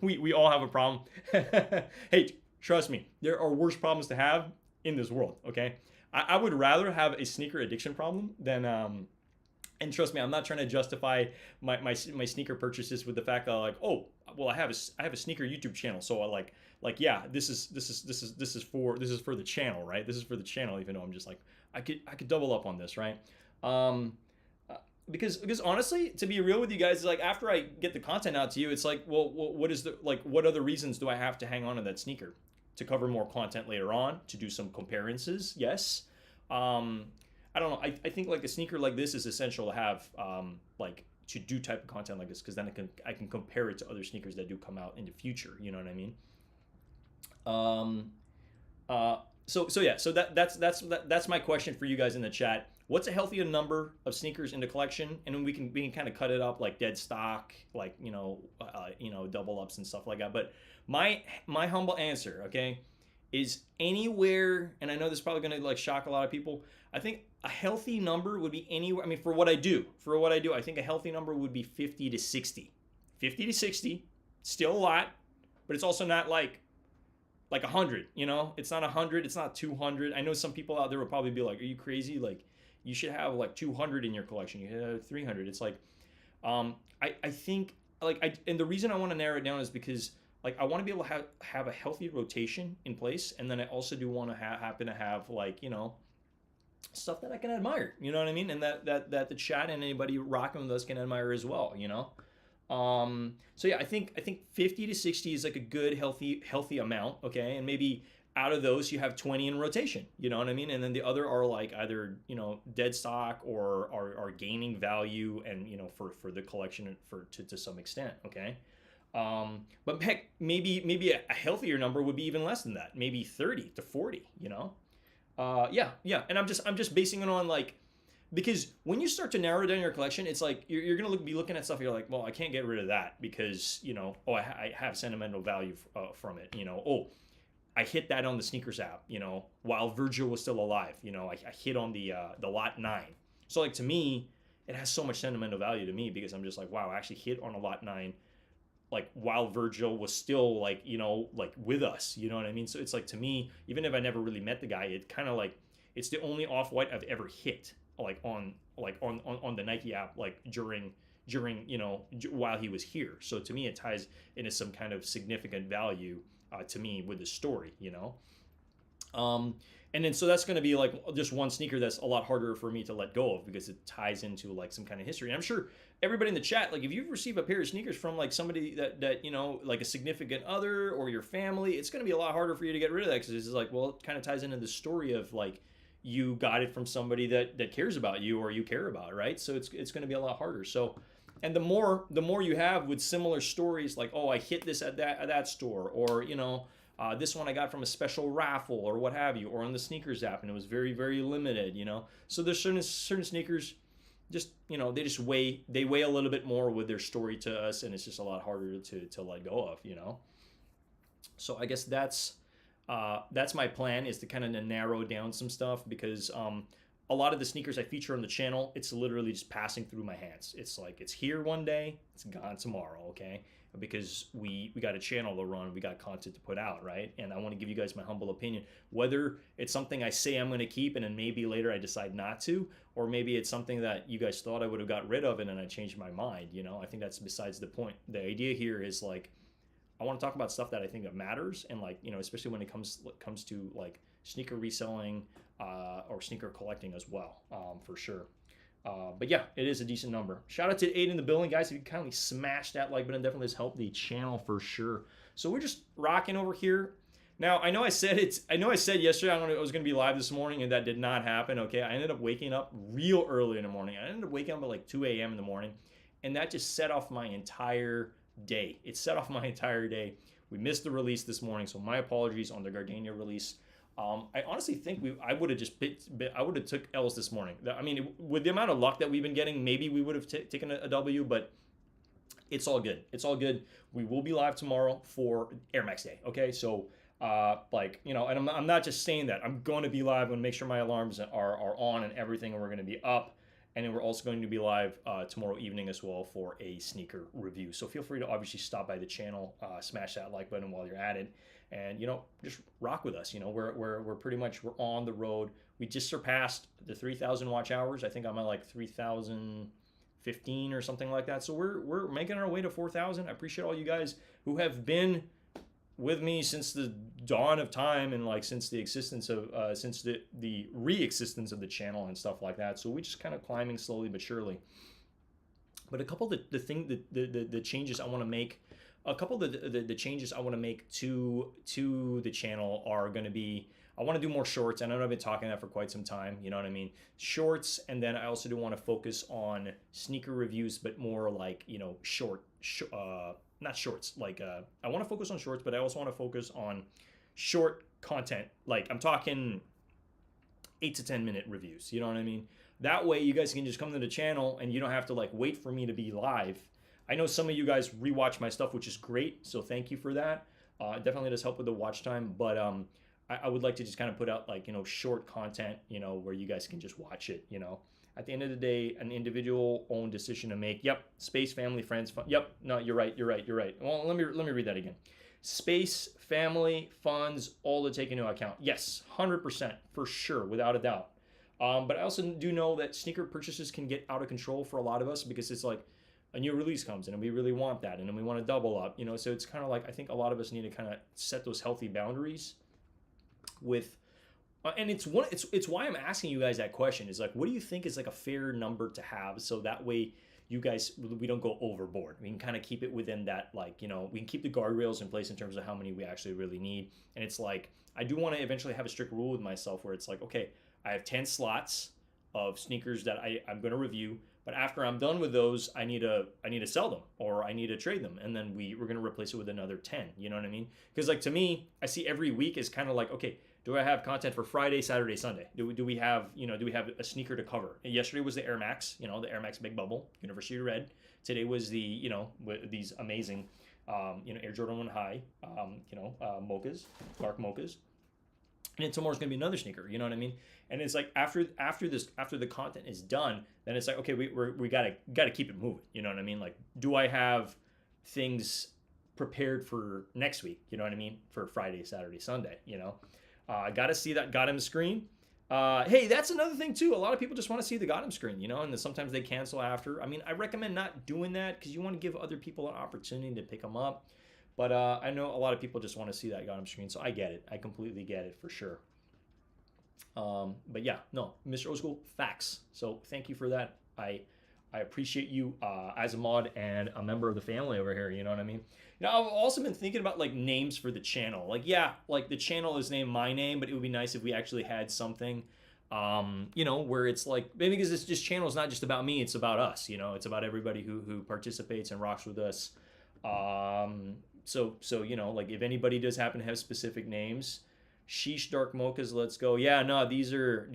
we all have a problem. Hey, trust me, there are worse problems to have in this world, okay? I would rather have a sneaker addiction problem than and trust me, I'm not trying to justify my sneaker purchases with the fact that like, oh, well, I have a sneaker YouTube channel, so I like yeah, this is for the channel, right? This is for the channel, even though I'm just like I could double up on this, right? Because honestly, to be real with you guys, like after I get the content out to you, it's like, well, what other reasons do I have to hang on to that sneaker? To cover more content later on, to do some comparisons, yes. I don't know. I think like a sneaker like this is essential to have, like to do type of content like this, because then I can compare it to other sneakers that do come out in the future. You know what I mean? So yeah. So that's my question for you guys in the chat. What's a healthy number of sneakers in the collection? And then we can kind of cut it up like dead stock, like double ups and stuff like that. But my humble answer, okay, is anywhere. And I know this is probably gonna like shock a lot of people. I think a healthy number would be anywhere. I mean, for what I do, I think a healthy number would be 50 to 60. 50 to 60, still a lot, but it's also not like 100. You know, it's not 100. It's not 200. I know some people out there will probably be like, "Are you crazy? Like, you should have like 200 in your collection. You should have 300." It's like, I think like and the reason I want to narrow it down is because like I want to be able to have a healthy rotation in place, and then I also do want to happen to have like stuff that I can admire, you know what I mean? And that the chat and anybody rocking with us can admire as well, you know? So yeah, I think 50 to 60 is like a good healthy amount, okay? And maybe out of those you have 20 in rotation, you know what I mean? And then the other are like either, you know, dead stock or are gaining value and, you know, for the collection to some extent, okay? But heck, maybe a healthier number would be even less than that, maybe 30 to 40, you know? Yeah, and I'm just basing it on like, because when you start to narrow down your collection, it's like you're gonna be looking at stuff. You're like, well, I can't get rid of that because, you know, oh, I have sentimental value from it. You know, oh, I hit that on the sneakers app. You know, while Virgil was still alive. You know, I hit on the lot 9. So like to me, it has so much sentimental value to me because I'm just like, wow, I actually hit on a lot 9 like while Virgil was still like, you know, like with us, you know what I mean? So it's like to me, even if I never really met the guy, it kind of like it's the only off-white I've ever hit on the Nike app like during you know while he was here. So to me, it ties into some kind of significant value to me with the story, you know. Um, and then so that's going to be like just one sneaker that's a lot harder for me to let go of because it ties into like some kind of history. And I'm sure everybody in the chat, like if you've received a pair of sneakers from like somebody that you know like a significant other or your family, it's going to be a lot harder for you to get rid of that because it's like, well, it kind of ties into the story of like you got it from somebody that cares about you or you care about, right? So it's going to be a lot harder. So and the more you have with similar stories like, oh, I hit this at that store, or you know, this one I got from a special raffle or what have you, or on the sneakers app, and it was very, very limited, you know. So there's certain sneakers, just you know, they weigh a little bit more with their story to us, and it's just a lot harder to let go of, you know. So I guess that's my plan, is to kind of narrow down some stuff because a lot of the sneakers I feature on the channel, it's literally just passing through my hands. It's like it's here one day, it's gone tomorrow, okay? Because we got a channel to run, we got content to put out, right? And I want to give you guys my humble opinion, whether it's something I say I'm going to keep and then maybe later I decide not to, or maybe it's something that you guys thought I would have got rid of and then I changed my mind, you know? I think that's besides the point. The idea here is like I want to talk about stuff that I think that matters, and like, you know, especially when it comes to like sneaker reselling or sneaker collecting as well, for sure. But yeah, it is a decent number. Shout out to 8 in the building, guys. If you kindly smash that like button, definitely has helped the channel for sure. So we're just rocking over here. Now I know I said yesterday I was going to be live this morning, and that did not happen. Okay, I ended up waking up real early in the morning. I ended up waking up at like 2 a.m. in the morning, and that just set off my entire day. It set off my entire day. We missed the release this morning, so my apologies on the Gardenia release. I honestly think I would have just I would have took L's this morning. I mean, with the amount of luck that we've been getting, maybe we would have taken a W, but it's all good. It's all good. We will be live tomorrow for Air Max Day. Okay, so like, you know, and I'm not just saying that. I'm going to be live. I'm going to make sure my alarms are on and everything, and we're going to be up. And then we're also going to be live tomorrow evening as well for a sneaker review. So feel free to obviously stop by the channel, smash that like button while you're at it, and you know, just rock with us. You know, we're pretty much we're on the road. We just surpassed the 3,000 watch hours. I think I'm at like 3,015 or something like that. So we're making our way to 4,000. I appreciate all you guys who have been with me since the dawn of time, and like since the existence of since the re-existence of the channel and stuff like that. So we just kind of climbing slowly but surely. But a couple of the changes I want to make, a couple of the changes I want to make to the channel are going to be, I want to do more shorts. I know I've been talking that for quite some time, you know what I mean? Shorts, and then I also do want to focus on sneaker reviews, but more like, you know, not shorts. Like I want to focus on shorts, but I also want to focus on short content. Like I'm talking 8 to 10 minute reviews. You know what I mean? That way you guys can just come to the channel and you don't have to like wait for me to be live. I know some of you guys rewatch my stuff, which is great. So thank you for that. It definitely does help with the watch time. But I would like to just kind of put out like, you know, short content, you know, where you guys can just watch it, you know. At the end of the day, an individual owned decision to make. Yep, space, family, friends, fun. Yep, no, you're right. Well, let me read that again. Space, family, funds, all to take into account. Yes, 100% for sure, without a doubt. But I also do know that sneaker purchases can get out of control for a lot of us because it's like a new release comes in and we really want that, and then we want to double up, you know. So it's kind of like I think a lot of us need to kind of set those healthy boundaries with And it's why I'm asking you guys that question is like, what do you think is like a fair number to have, so that way you guys, we don't go overboard. We can kind of keep it within that, like, you know, we can keep the guardrails in place in terms of how many we actually really need. And it's like, I do want to eventually have a strict rule with myself where it's like, okay, I have 10 slots of sneakers that I'm going to review, but after I'm done with those, I need to sell them, or I need to trade them, and then we're going to replace it with another 10. You know what I mean? Because like, to me, I see every week is kind of like, okay, do I have content for Friday, Saturday, Sunday? Do we have, you know, do we have a sneaker to cover? And yesterday was the Air Max, you know, the Air Max Big Bubble, University Red. Today was the, you know, these amazing, you know, Air Jordan 1 High, you know, Mochas, dark Mochas. And then tomorrow's gonna be another sneaker, you know what I mean? And it's like after the content is done, then it's like, okay, we gotta keep it moving, you know what I mean? Like, do I have things prepared for next week? You know what I mean? For Friday, Saturday, Sunday, you know. I got to see that Gotham screen. Hey, that's another thing too. A lot of people just want to see the Gotham screen, you know, and then sometimes they cancel after. I mean, I recommend not doing that because you want to give other people an opportunity to pick them up. But I know a lot of people just want to see that Gotham screen, so I get it. I completely get it for sure. But yeah, no, Mr. Old School, facts. So thank you for that. I appreciate you as a mod and a member of the family over here. You know what I mean? You know, I've also been thinking about like names for the channel. Like, yeah, like the channel is named my name, but it would be nice if we actually had something, you know, where it's like, maybe because this channel is not just about me, it's about us. You know, it's about everybody who participates and rocks with us. So you know, like if anybody does happen to have specific names, Sheesh Dark Mochas, let's go. Yeah, no, these are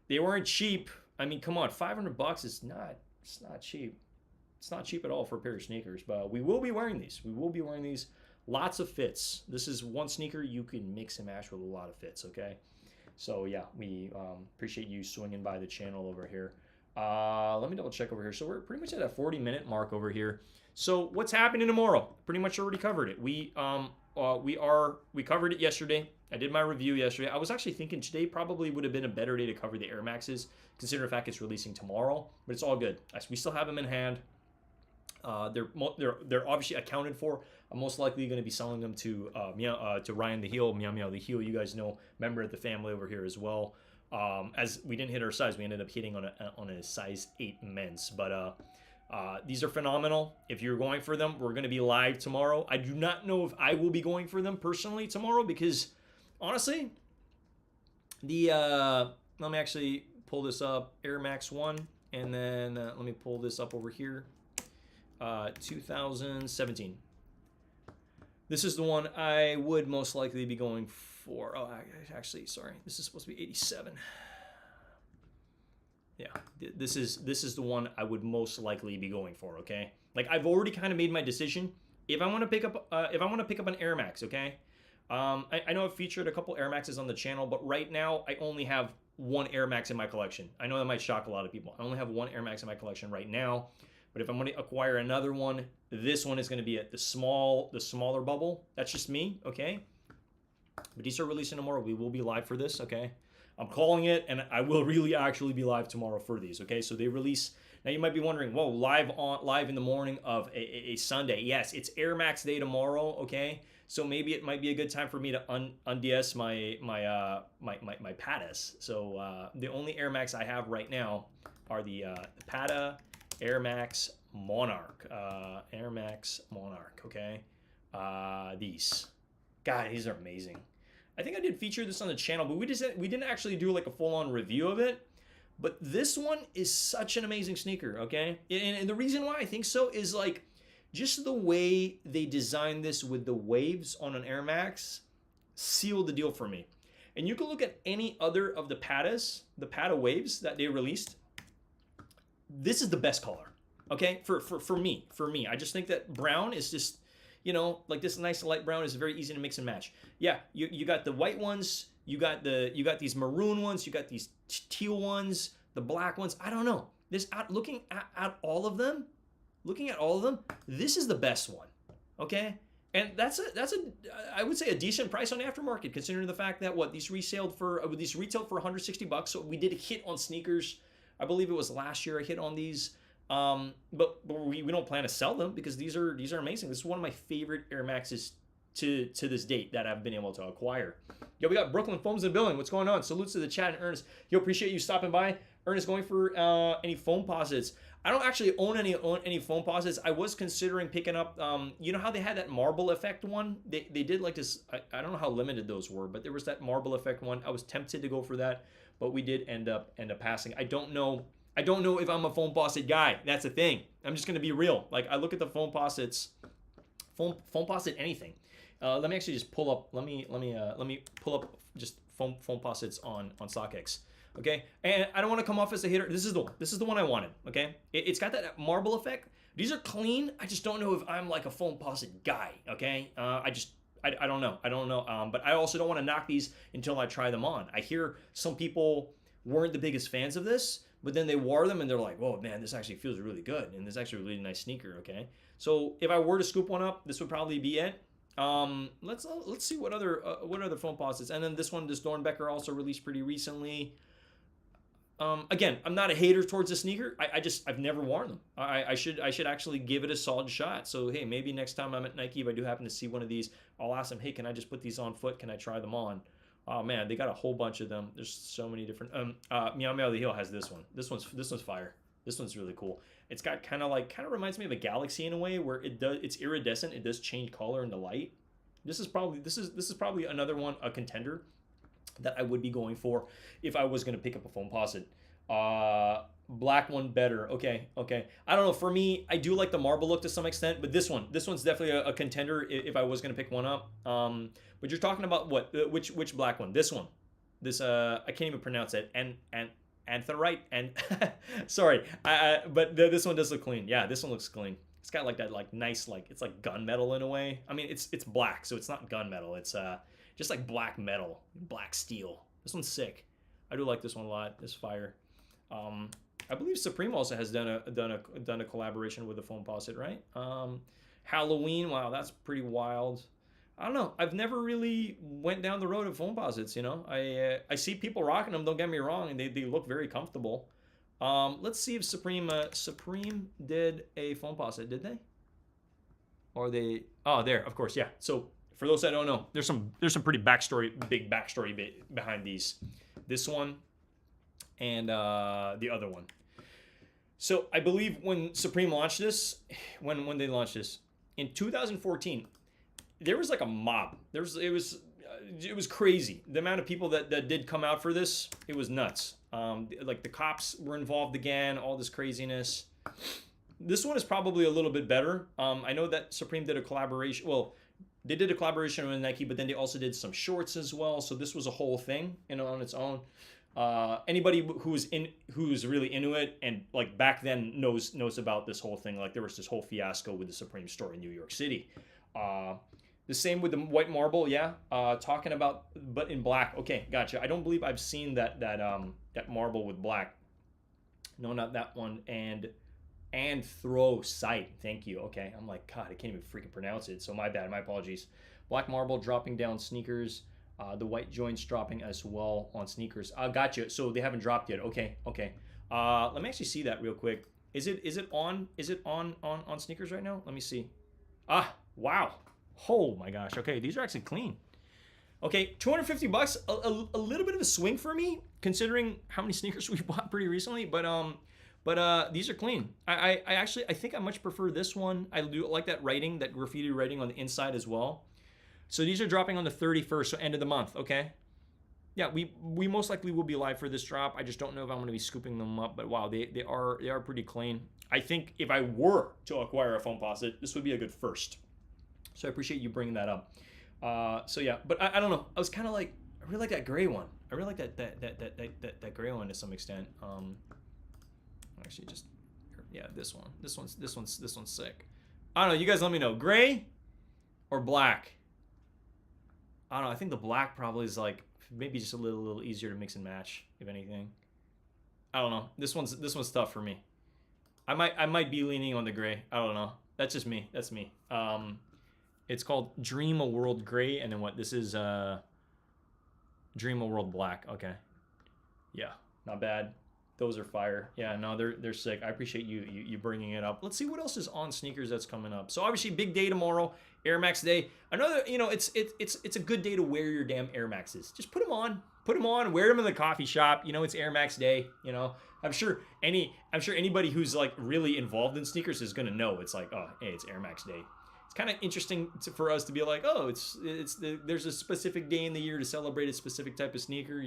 they weren't cheap. I mean, come on, $500 is not, it's not cheap. It's not cheap at all for a pair of sneakers, but we will be wearing these. We will be wearing these. Lots of fits. This is one sneaker you can mix and match with a lot of fits, okay? So yeah, we appreciate you swinging by the channel over here. Let me double check over here. So we're pretty much at a 40-minute mark over here. So what's happening tomorrow? Pretty much already covered it. We covered it yesterday. I did my review yesterday. I was actually thinking today probably would have been a better day to cover the Air Maxes, considering the fact it's releasing tomorrow. But it's all good. We still have them in hand. They're obviously accounted for. I'm most likely going to be selling them to Ryan the Heel, Meow Meow the Heel. You guys know, member of the family over here as well. As we didn't hit our size, we ended up hitting on a size 8 men's. But these are phenomenal. If you're going for them, we're going to be live tomorrow. I do not know if I will be going for them personally tomorrow because, honestly, let me actually pull this up, Air Max 1, and then let me pull this up over here, 2017. This is the one I would most likely be going for. Oh, actually, sorry, this is supposed to be 87. Yeah, this is the one I would most likely be going for. Okay, like I've already kind of made my decision. If I want to pick up an Air Max, okay. I know I've featured a couple Air Maxes on the channel, but right now I only have one Air Max in my collection. I know that might shock a lot of people. I only have one Air Max in my collection right now. But if I'm going to acquire another one, this one is going to be at the smaller bubble. That's just me, okay? But these are releasing tomorrow. We will be live for this, okay? I'm calling it, and I will really actually be live tomorrow for these, okay? So they release. Now you might be wondering, whoa, live in the morning of a Sunday. Yes, it's Air Max Day tomorrow, okay? So maybe it might be a good time for me to unds my Patas. So the only Air Max I have right now are the Pata Air Max Monarch. Air Max Monarch, okay? These. God, these are amazing. I think I did feature this on the channel, but we didn't actually do like a full-on review of it. But this one is such an amazing sneaker, okay? And the reason why I think so is like just the way they designed this with the waves on an Air Max sealed the deal for me. And you can look at any other of the Patas, the Pata waves that they released. This is the best color, okay? For me. I just think that brown is just, you know, like this nice light brown is very easy to mix and match. Yeah, you got the white ones, you got these maroon ones, you got these teal ones, the black ones. I don't know. Looking at all of them, this is the best one, okay? And that's I would say a decent price on aftermarket, considering the fact that these retailed for $160. So we did a hit on sneakers. I believe it was last year I hit on these. But we don't plan to sell them because these are amazing. This is one of my favorite Air Maxes to this date that I've been able to acquire. Yo, we got Brooklyn Foams in the building. What's going on? Salutes to the chat and Ernest. Yo, appreciate you stopping by. Ernest, going for any foam posits. I don't actually own any foam posits. I was considering picking up, you know how they had that marble effect one? They did like this, I don't know how limited those were, but there was that marble effect one. I was tempted to go for that, but we did end up passing. I don't know if I'm a foam posset guy. That's the thing. I'm just gonna be real. Like, I look at the foam posits, foam posset anything. Let me actually just pull up. Let me pull up just foam posits on StockX. Okay, and I don't want to come off as a hater. This is the one. This is the one I wanted. Okay, it's got that marble effect. These are clean. I just don't know if I'm like a foam posset guy. Okay, I don't know. But I also don't want to knock these until I try them on. I hear some people weren't the biggest fans of this, but then they wore them and they're like, "Whoa, man, this actually feels really good, and this is actually a really nice sneaker." Okay, so if I were to scoop one up, this would probably be it. Let's see what other foam posits. And then this Dornbecker also released pretty recently. Again, I'm not a hater towards the sneaker. I've never worn them. I should actually give it a solid shot. So hey, maybe next time I'm at Nike, if I do happen to see one of these, I'll ask them, hey, can I just put these on foot? Can I try them on? Oh man, they got a whole bunch of them. There's so many different. Meow Meow the Heel has this one. This one's fire. This one's really cool. It's got kind of reminds me of a Galaxy in a way, where it's iridescent. It does change color in the light. This is probably another one, a contender that I would be going for if I was going to pick up a foam posset. Black one better. Okay. I don't know. For me, I do like the marble look to some extent, but this one's definitely a contender if I was going to pick one up. But you're talking about what? Which black one? This one. This I can't even pronounce it. And anthrite and sorry. But this one does look clean. Yeah, this one looks clean. It's got like that nice it's like gunmetal in a way. I mean, it's black, so it's not gunmetal. It's just like black metal, black steel. This one's sick. I do like this one a lot. This fire. I believe Supreme also has done a collaboration with the foam posset, right? Halloween. Wow, that's pretty wild. I don't know. I've never really went down the road of foam posets. You know, I see people rocking them. Don't get me wrong, and they look very comfortable. Let's see if Supreme did a foam posset. Did they? Or they? Oh, there. Of course, yeah. So for those that don't know, there's some pretty big backstory behind these. This one and the other one. So I believe when Supreme launched this, when they launched this in 2014, there was like a mob. It was crazy. The amount of people that did come out for this, it was nuts. Like the cops were involved again, all this craziness. This one is probably a little bit better. I know that Supreme did a collaboration. Well, they did a collaboration with Nike, but then they also did some shorts as well. So this was a whole thing, on its own. Anybody who's really into it and like back then knows about this whole thing. Like there was this whole fiasco with the Supreme store in New York City. The same with the white marble, yeah. Talking about, but in black. Okay, gotcha. I don't believe I've seen that marble with black. No, not that one. And throw sight. Thank you. Okay, I'm like, God, I can't even freaking pronounce it. So my bad. My apologies. Black marble dropping down sneakers. The white joints dropping as well on sneakers. Gotcha. So they haven't dropped yet. Okay. Let me actually see that real quick. Is it on sneakers right now? Let me see. Wow. Oh my gosh. Okay, these are actually clean. Okay, $250. A little bit of a swing for me, considering how many sneakers we bought pretty recently. But these are clean. I think I much prefer this one. I do like that writing, that graffiti writing on the inside as well. So these are dropping on the 31st, so end of the month, okay? Yeah, we most likely will be live for this drop. I just don't know if I'm going to be scooping them up, but wow, they are pretty clean. I think if I were to acquire a foam posset, this would be a good first. So I appreciate you bringing that up. So yeah, but I don't know. I was kind of like, I really like that gray one. I really like that gray one to some extent. Actually, just yeah, this one. This one's sick. I don't know. You guys, let me know. Gray or black? I don't know. I think the black probably is like maybe just a little easier to mix and match, if anything. I don't know. This one's tough for me. I might be leaning on the gray. I don't know. That's just me. That's me. It's called Dream a World Gray, and then what? This is Dream a World Black. Okay. Yeah, not bad. Those are fire. Yeah, no, they're sick. I appreciate you bringing it up. Let's see what else is on sneakers that's coming up. So obviously, big day tomorrow, Air Max Day. Another, it's a good day to wear your damn Air Maxes. Just put them on. Put them on. Wear them in the coffee shop. It's Air Max Day. I'm sure anybody who's like really involved in sneakers is gonna know. It's like, oh, hey, it's Air Max Day. It's kind of interesting for us to be like, oh, there's a specific day in the year to celebrate a specific type of sneaker.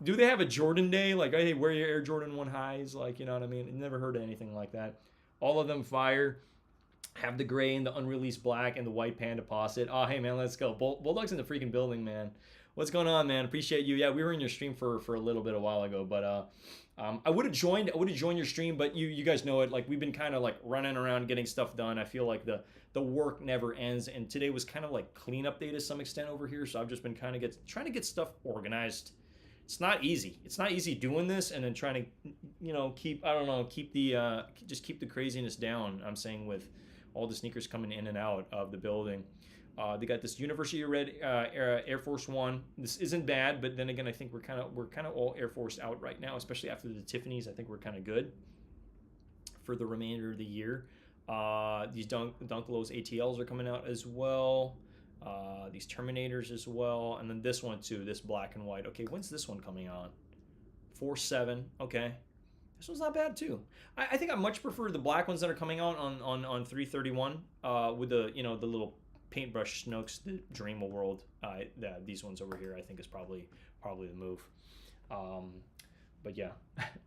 Do they have a Jordan day? Like, hey, wear your Air Jordan 1 highs? Like, you know what I mean? I never heard of anything like that. All of them fire. Have the gray and the unreleased black and the white Panda Posset. Oh, hey, man, let's go. Bulldog's in the freaking building, man. What's going on, man? Appreciate you. Yeah, we were in your stream for a little bit a while ago, but I would have joined your stream, but you guys know it. Like, we've been kind of like running around getting stuff done. I feel like the work never ends, and today was kind of like cleanup day to some extent over here. So I've just been kind of trying to get stuff organized. It's not easy. It's not easy doing this and then trying to, keep the craziness down. I'm saying with all the sneakers coming in and out of the building. They got this University of Red Air Force One. This isn't bad, but then again, I think we're kind of all Air Force out right now, especially after the Tiffany's. I think we're kind of good for the remainder of the year. These Dunklow's ATLs are coming out as well. These Terminators as well, and then this one too, this black and white. Okay, when's this one coming on? 4/7. Okay, this one's not bad too. I think I much prefer the black ones that are coming out on 3/31 with the the little paintbrush Snooks, the Dream World. These ones over here I think is probably the move. But yeah,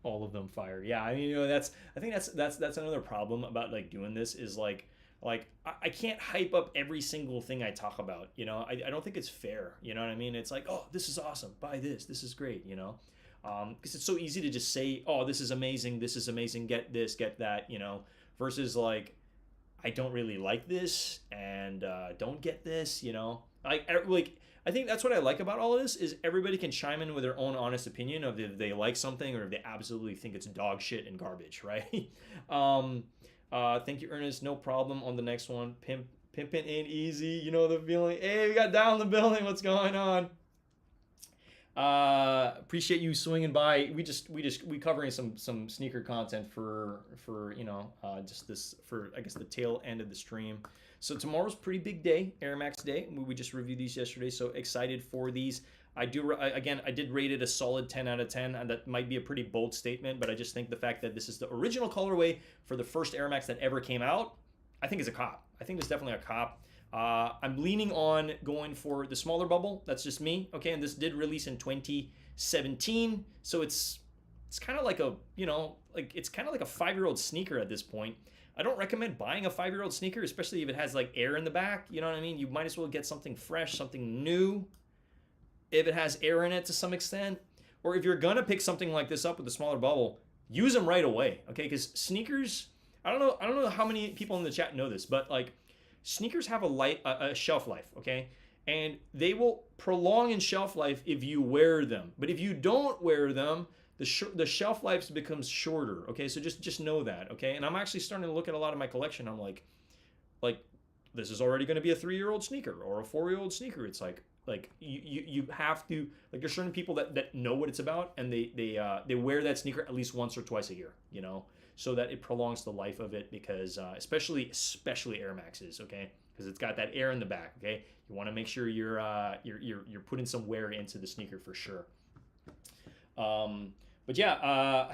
all of them fire. Yeah, I mean I think that's another problem about like doing this is like I can't hype up every single thing I talk about. I don't think it's fair. You know what I mean? It's like, oh, this is awesome. Buy this. This is great. Because it's so easy to just say, oh, this is amazing. This is amazing. Get this, get that. Versus like, I don't really like this and don't get this. I think that's what I like about all of this is everybody can chime in with their own honest opinion of if they like something or if they absolutely think it's dog shit and garbage, right? Thank you, Ernest. No problem on the next one. Pimpin' ain't easy. You know the feeling. Hey, we got down in the building. What's going on? Appreciate you swinging by. We covering some sneaker content for just this for I guess the tail end of the stream. So tomorrow's pretty big day, Air Max Day. We just reviewed these yesterday, so excited for these. I did rate it a solid 10 out of 10, and that might be a pretty bold statement, but I just think the fact that this is the original colorway for the first Air Max that ever came out, I think is a cop. I think it's definitely a cop. I'm leaning on going for the smaller bubble. That's just me. Okay, and this did release in 2017, so it's kind of like it's kind of like a 5-year-old sneaker at this point. I don't recommend buying a 5-year-old sneaker, especially if it has like air in the back. You know what I mean? You might as well get something fresh, something new. If it has air in it to some extent, or if you're gonna pick something like this up with a smaller bubble, use them right away, okay? Because sneakers, I don't know how many people in the chat know this, but like sneakers have a shelf life, okay? And they will prolong in shelf life if you wear them. But if you don't wear them, the shelf life becomes shorter, okay? So just know that, okay? And I'm actually starting to look at a lot of my collection. I'm like this is already going to be a 3-year-old sneaker or a 4-year-old sneaker. It's like you have to, like, there's certain people that know what it's about, and they wear that sneaker at least once or twice a year, so that it prolongs the life of it, because especially Air Maxes, okay, because it's got that air in the back, okay. You want to make sure you're putting some wear into the sneaker for sure. But yeah,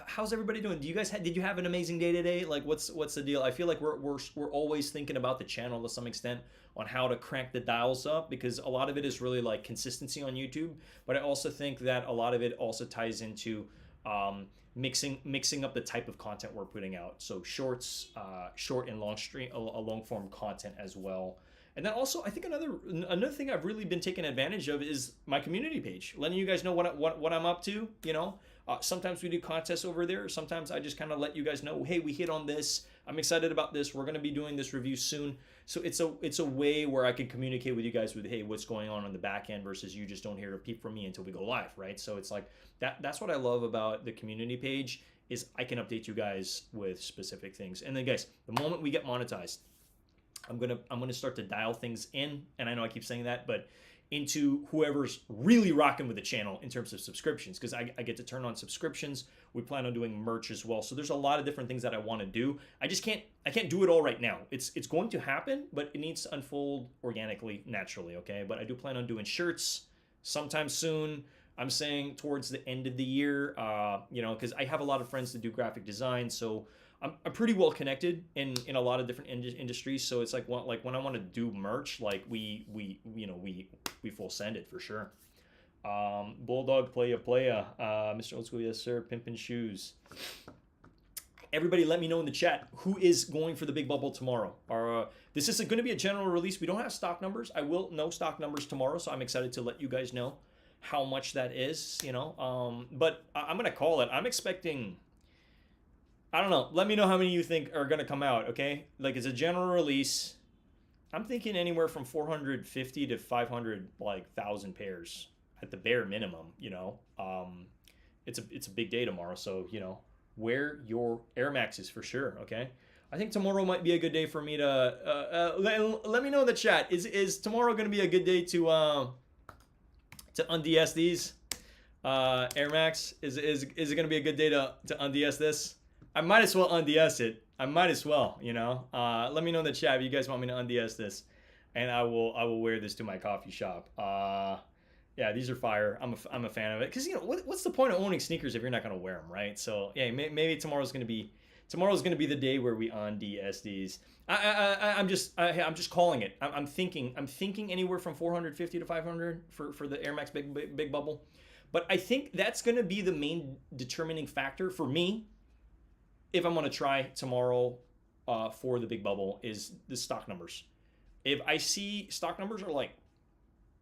how's everybody doing? Did you have an amazing day today? Like, what's the deal? I feel like we're always thinking about the channel to some extent on how to crank the dials up, because a lot of it is really like consistency on YouTube. But I also think that a lot of it also ties into mixing up the type of content we're putting out. So shorts, short and long form content as well. And then also, I think another thing I've really been taking advantage of is my community page, letting you guys know what I'm up to. Sometimes we do contests over there. Sometimes I just kind of let you guys know, hey, we hit on this. I'm excited about this. We're going to be doing this review soon. So it's a way where I can communicate with you guys with, hey, what's going on the back end, versus you just don't hear a peep from me until we go live, right? So it's like that's what I love about the community page, is I can update you guys with specific things. And then, guys, the moment we get monetized, I'm gonna start to dial things in. And I know I keep saying that, but into whoever's really rocking with the channel in terms of subscriptions, because I get to turn on subscriptions. We plan on doing merch as well. So there's a lot of different things that I want to do. I can't do it all right now. It's going to happen, but it needs to unfold organically, naturally, okay? But I do plan on doing shirts sometime soon. I'm saying towards the end of the year, you know, because I have a lot of friends that do graphic design, so I'm pretty well connected in a lot of different industries. So it's like when I want to do merch, like we full send it for sure. Bulldog playa, Mr. Old School, yes sir. Pimpin' shoes. Everybody, let me know in the chat who is going for the big bubble tomorrow. This isn't going to be a general release. We don't have stock numbers. I will know stock numbers tomorrow, so I'm excited to let you guys know how much that is, you know. But I'm going to call it. I'm expecting, I don't know. Let me know how many you think are going to come out, okay? Like, it's a general release. I'm thinking anywhere from 450 to 500,000 pairs at the bare minimum, you know. It's a big day tomorrow, so, you know, wear your Air Maxes for sure, okay? I think tomorrow might be a good day for me to let me know in the chat. Is tomorrow going to be a good day to unds these Air Max? Is it going to be a good day to unds this? I might as well unds it. I might as well, you know. Let me know in the chat if you guys want me to unds this, and I will wear this to my coffee shop. Yeah, these are fire. I'm a fan of it, because, you know, what's the point of owning sneakers if you're not gonna wear them, right? So yeah, maybe tomorrow's gonna be the day where we unds these. I'm just calling it. I'm thinking anywhere from 450 to 500 for the Air Max big bubble, but I think that's gonna be the main determining factor for me if I'm gonna try tomorrow for the big bubble, is the stock numbers. If I see stock numbers are like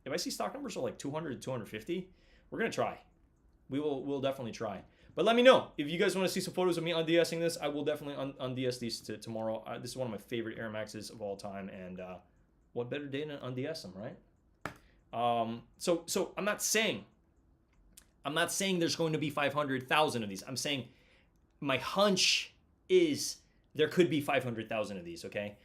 200 to 250, we're gonna try. We'll definitely try. But let me know if you guys want to see some photos of me undsing this. I will definitely unds these tomorrow. This is one of my favorite Air Maxes of all time, and what better day than unds them, right? So I'm not saying there's going to be 500,000 of these. I'm saying my hunch is there could be 500,000 of these, okay?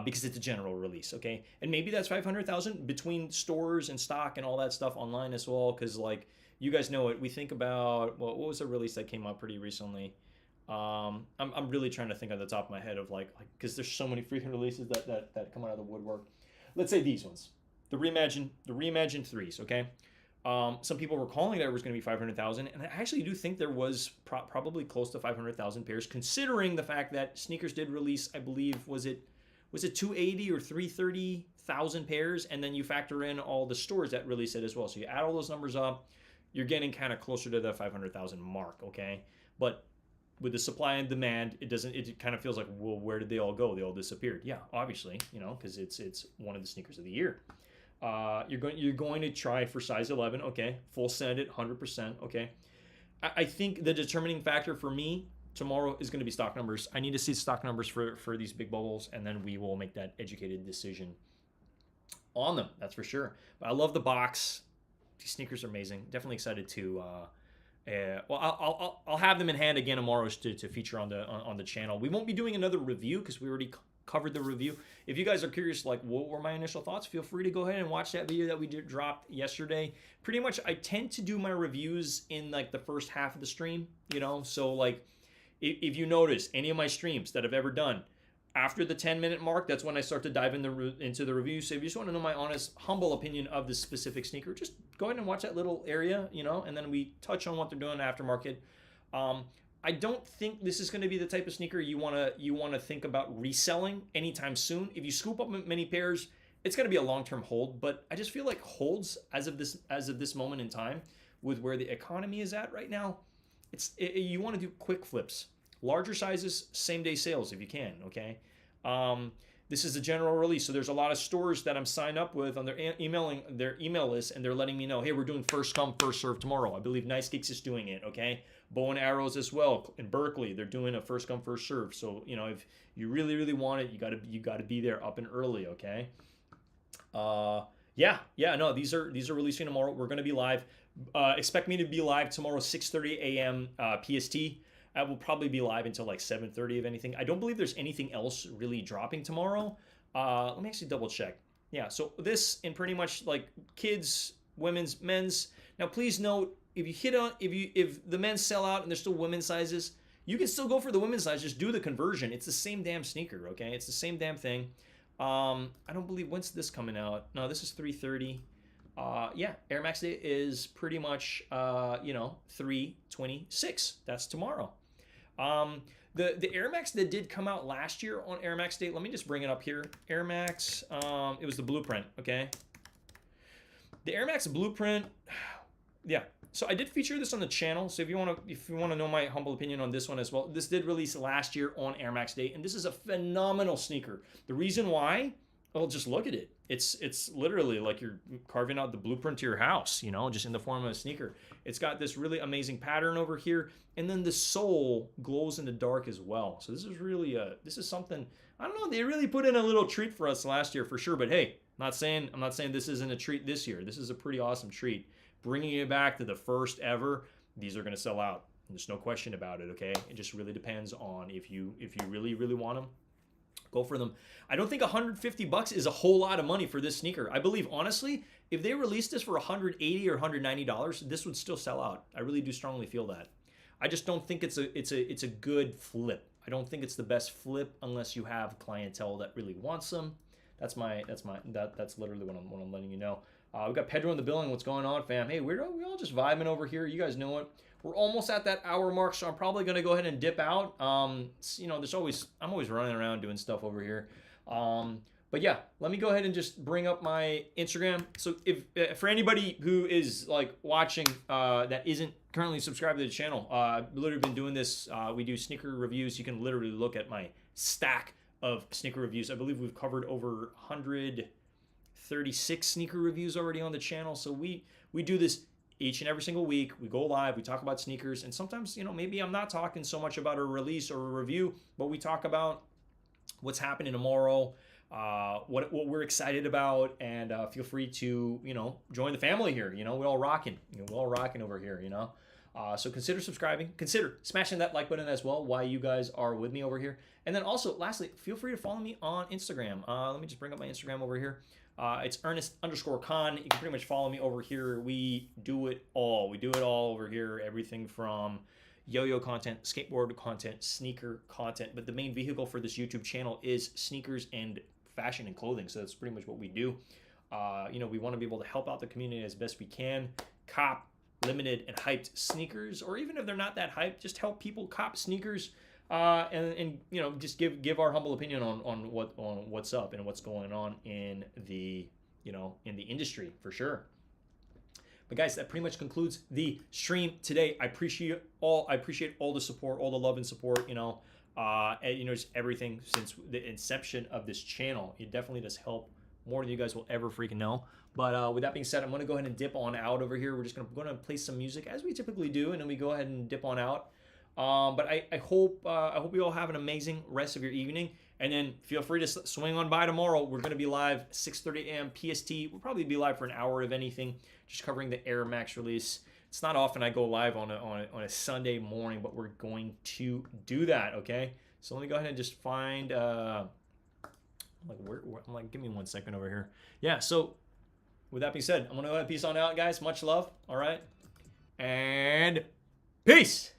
Because it's a general release, okay? And maybe that's 500,000 between stores and stock and all that stuff online as well, because, like, you guys know it. We think about, well, what was a release that came out pretty recently? I'm really trying to think on the top of my head of, like because there's so many freaking releases that come out of the woodwork. Let's say these ones, the reimagined 3s, okay? Some people were calling that it was going to be 500,000, and I actually do think there was probably close to 500,000 pairs, considering the fact that sneakers did release, I believe, was it 280 or 330,000 pairs, and then you factor in all the stores that released it as well. So you add all those numbers up, you're getting kind of closer to the 500,000 mark, okay? But with the supply and demand, it kind of feels like, well, where did they all go? They all disappeared. Yeah, obviously, you know, because it's one of the sneakers of the year. You're going to try for size 11, okay? Full send it, 100%, okay? I think the determining factor for me tomorrow is going to be stock numbers. I need to see stock numbers for these big bubbles, and then we will make that educated decision on them. That's for sure. But I love the box. These sneakers are amazing. Definitely excited to. Well, I'll have them in hand again tomorrow to feature on the channel. We won't be doing another review because we already covered the review. If you guys are curious, like, what were my initial thoughts, feel free to go ahead and watch that video that we dropped yesterday. Pretty much, I tend to do my reviews in, like, the first half of the stream, you know. So, like, if you notice any of my streams that I've ever done, after the 10-minute mark, that's when I start to dive into the review. So if you just want to know my honest, humble opinion of this specific sneaker, just go ahead and watch that little area, you know, and then we touch on what they're doing aftermarket. I don't think this is going to be the type of sneaker you want to think about reselling anytime soon. If you scoop up many pairs, it's going to be a long-term hold, but I just feel like holds as of this moment in time, with where the economy is at right now, you want to do quick flips. Larger sizes, same-day sales if you can, okay? This is a general release, so there's a lot of stores that I'm signed up with on their email list, and they're letting me know, hey, we're doing first come, first serve tomorrow. I believe Nice Geeks is doing it, okay? Bow and Arrows as well. In Berkeley, they're doing a first come, first serve. So, you know, if you really, really want it, you gotta be there up and early, okay? No, these are releasing tomorrow. We're gonna be live. Expect me to be live tomorrow, 6:30 a.m. PST. I will probably be live until like 7:30 if anything. I don't believe there's anything else really dropping tomorrow. Let me actually double check. Yeah, so this in pretty much like kids, women's, men's. Now please note, if you hit on if the men's sell out and there's still women's sizes, you can still go for the women's size. Just do the conversion. It's the same damn sneaker, okay? It's the same damn thing. I don't believe, when's this coming out? No, this is 330. Yeah, Air Max Day is pretty much 326. That's tomorrow. The Air Max that did come out last year on Air Max Day, let me just bring it up here. Air Max, it was the blueprint, okay? The Air Max blueprint, yeah. So I did feature this on the channel. So if you want to know my humble opinion on this one as well, this did release last year on Air Max Day, and this is a phenomenal sneaker. The reason why, well, just look at it. It's literally like you're carving out the blueprint to your house, you know, just in the form of a sneaker. It's got this really amazing pattern over here, and then the sole glows in the dark as well. So this is really this is something, I don't know, they really put in a little treat for us last year for sure. But hey, I'm not saying this isn't a treat this year. This is a pretty awesome treat. Bringing it back to the first ever, these are going to sell out. There's no question about it, okay? It just really depends on if you really, really want them, go for them. I don't think $150 is a whole lot of money for this sneaker. I believe, honestly, if they released this for $180 or $190, this would still sell out. I really do strongly feel that. I just don't think it's a good flip. I don't think it's the best flip unless you have clientele that really wants them. That's literally what I'm letting you know. We got Pedro in the building. What's going on, fam? Hey, we're all just vibing over here. You guys know it. We're almost at that hour mark, so I'm probably gonna go ahead and dip out. I'm always running around doing stuff over here. But yeah, let me go ahead and just bring up my Instagram. So if for anybody who is like watching that isn't currently subscribed to the channel, I've literally been doing this. We do sneaker reviews. You can literally look at my stack of sneaker reviews. I believe we've covered over 136 sneaker reviews already on the channel. So we do this each and every single week. We go live, we talk about sneakers, and sometimes, you know, maybe I'm not talking so much about a release or a review, but we talk about what's happening tomorrow, what we're excited about, and feel free to, you know, join the family here. You know, we're all rocking. We're all rocking over here, you know. So consider subscribing, consider smashing that like button as well while you guys are with me over here. And then also, lastly, feel free to follow me on Instagram. Let me just bring up my Instagram over here. It's Ernest_Kahn. You can pretty much follow me over here. We do it all. We do it all over here. Everything from yo-yo content, skateboard content, sneaker content. But the main vehicle for this YouTube channel is sneakers and fashion and clothing. So that's pretty much what we do. You know, we want to be able to help out the community as best we can. Cop limited and hyped sneakers, or even if they're not that hyped, just help people cop sneakers. And you know, just give our humble opinion on what's up and what's going on in the, you know, in the industry for sure. But guys, that pretty much concludes the stream today. I appreciate all the support, all the love and support, you know, just everything since the inception of this channel. It definitely does help more than you guys will ever freaking know. But with that being said, I'm going to go ahead and dip on out over here. We're just going to play some music as we typically do, and then we go ahead and dip on out. But I hope you all have an amazing rest of your evening, and then feel free to swing on by tomorrow. We're going to be live 6:30 a.m. PST. We'll probably be live for an hour if anything, just covering the Air Max release. It's not often I go live on a Sunday morning, but we're going to do that. Okay, so let me go ahead and just find I'm like, give me 1 second over here. Yeah, so with that being said, I'm gonna go ahead and peace on out, guys. Much love. All right, and peace.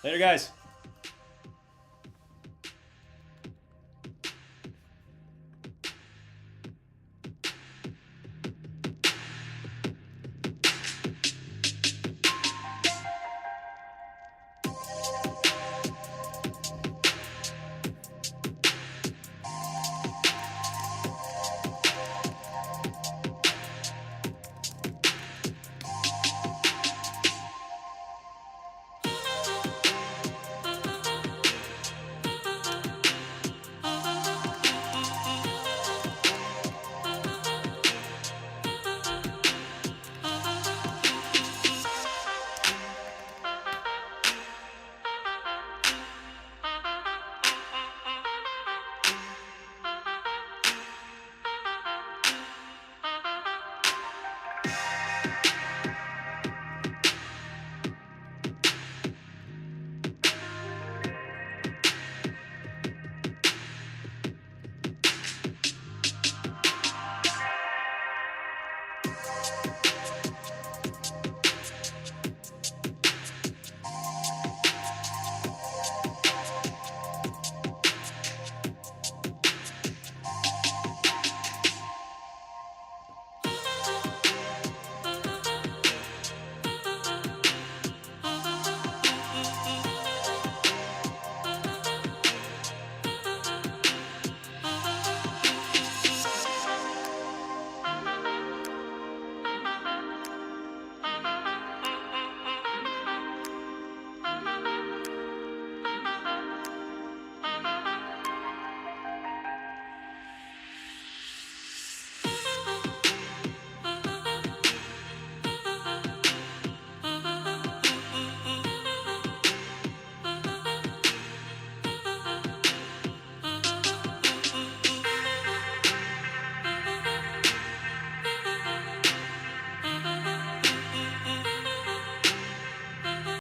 Later, guys.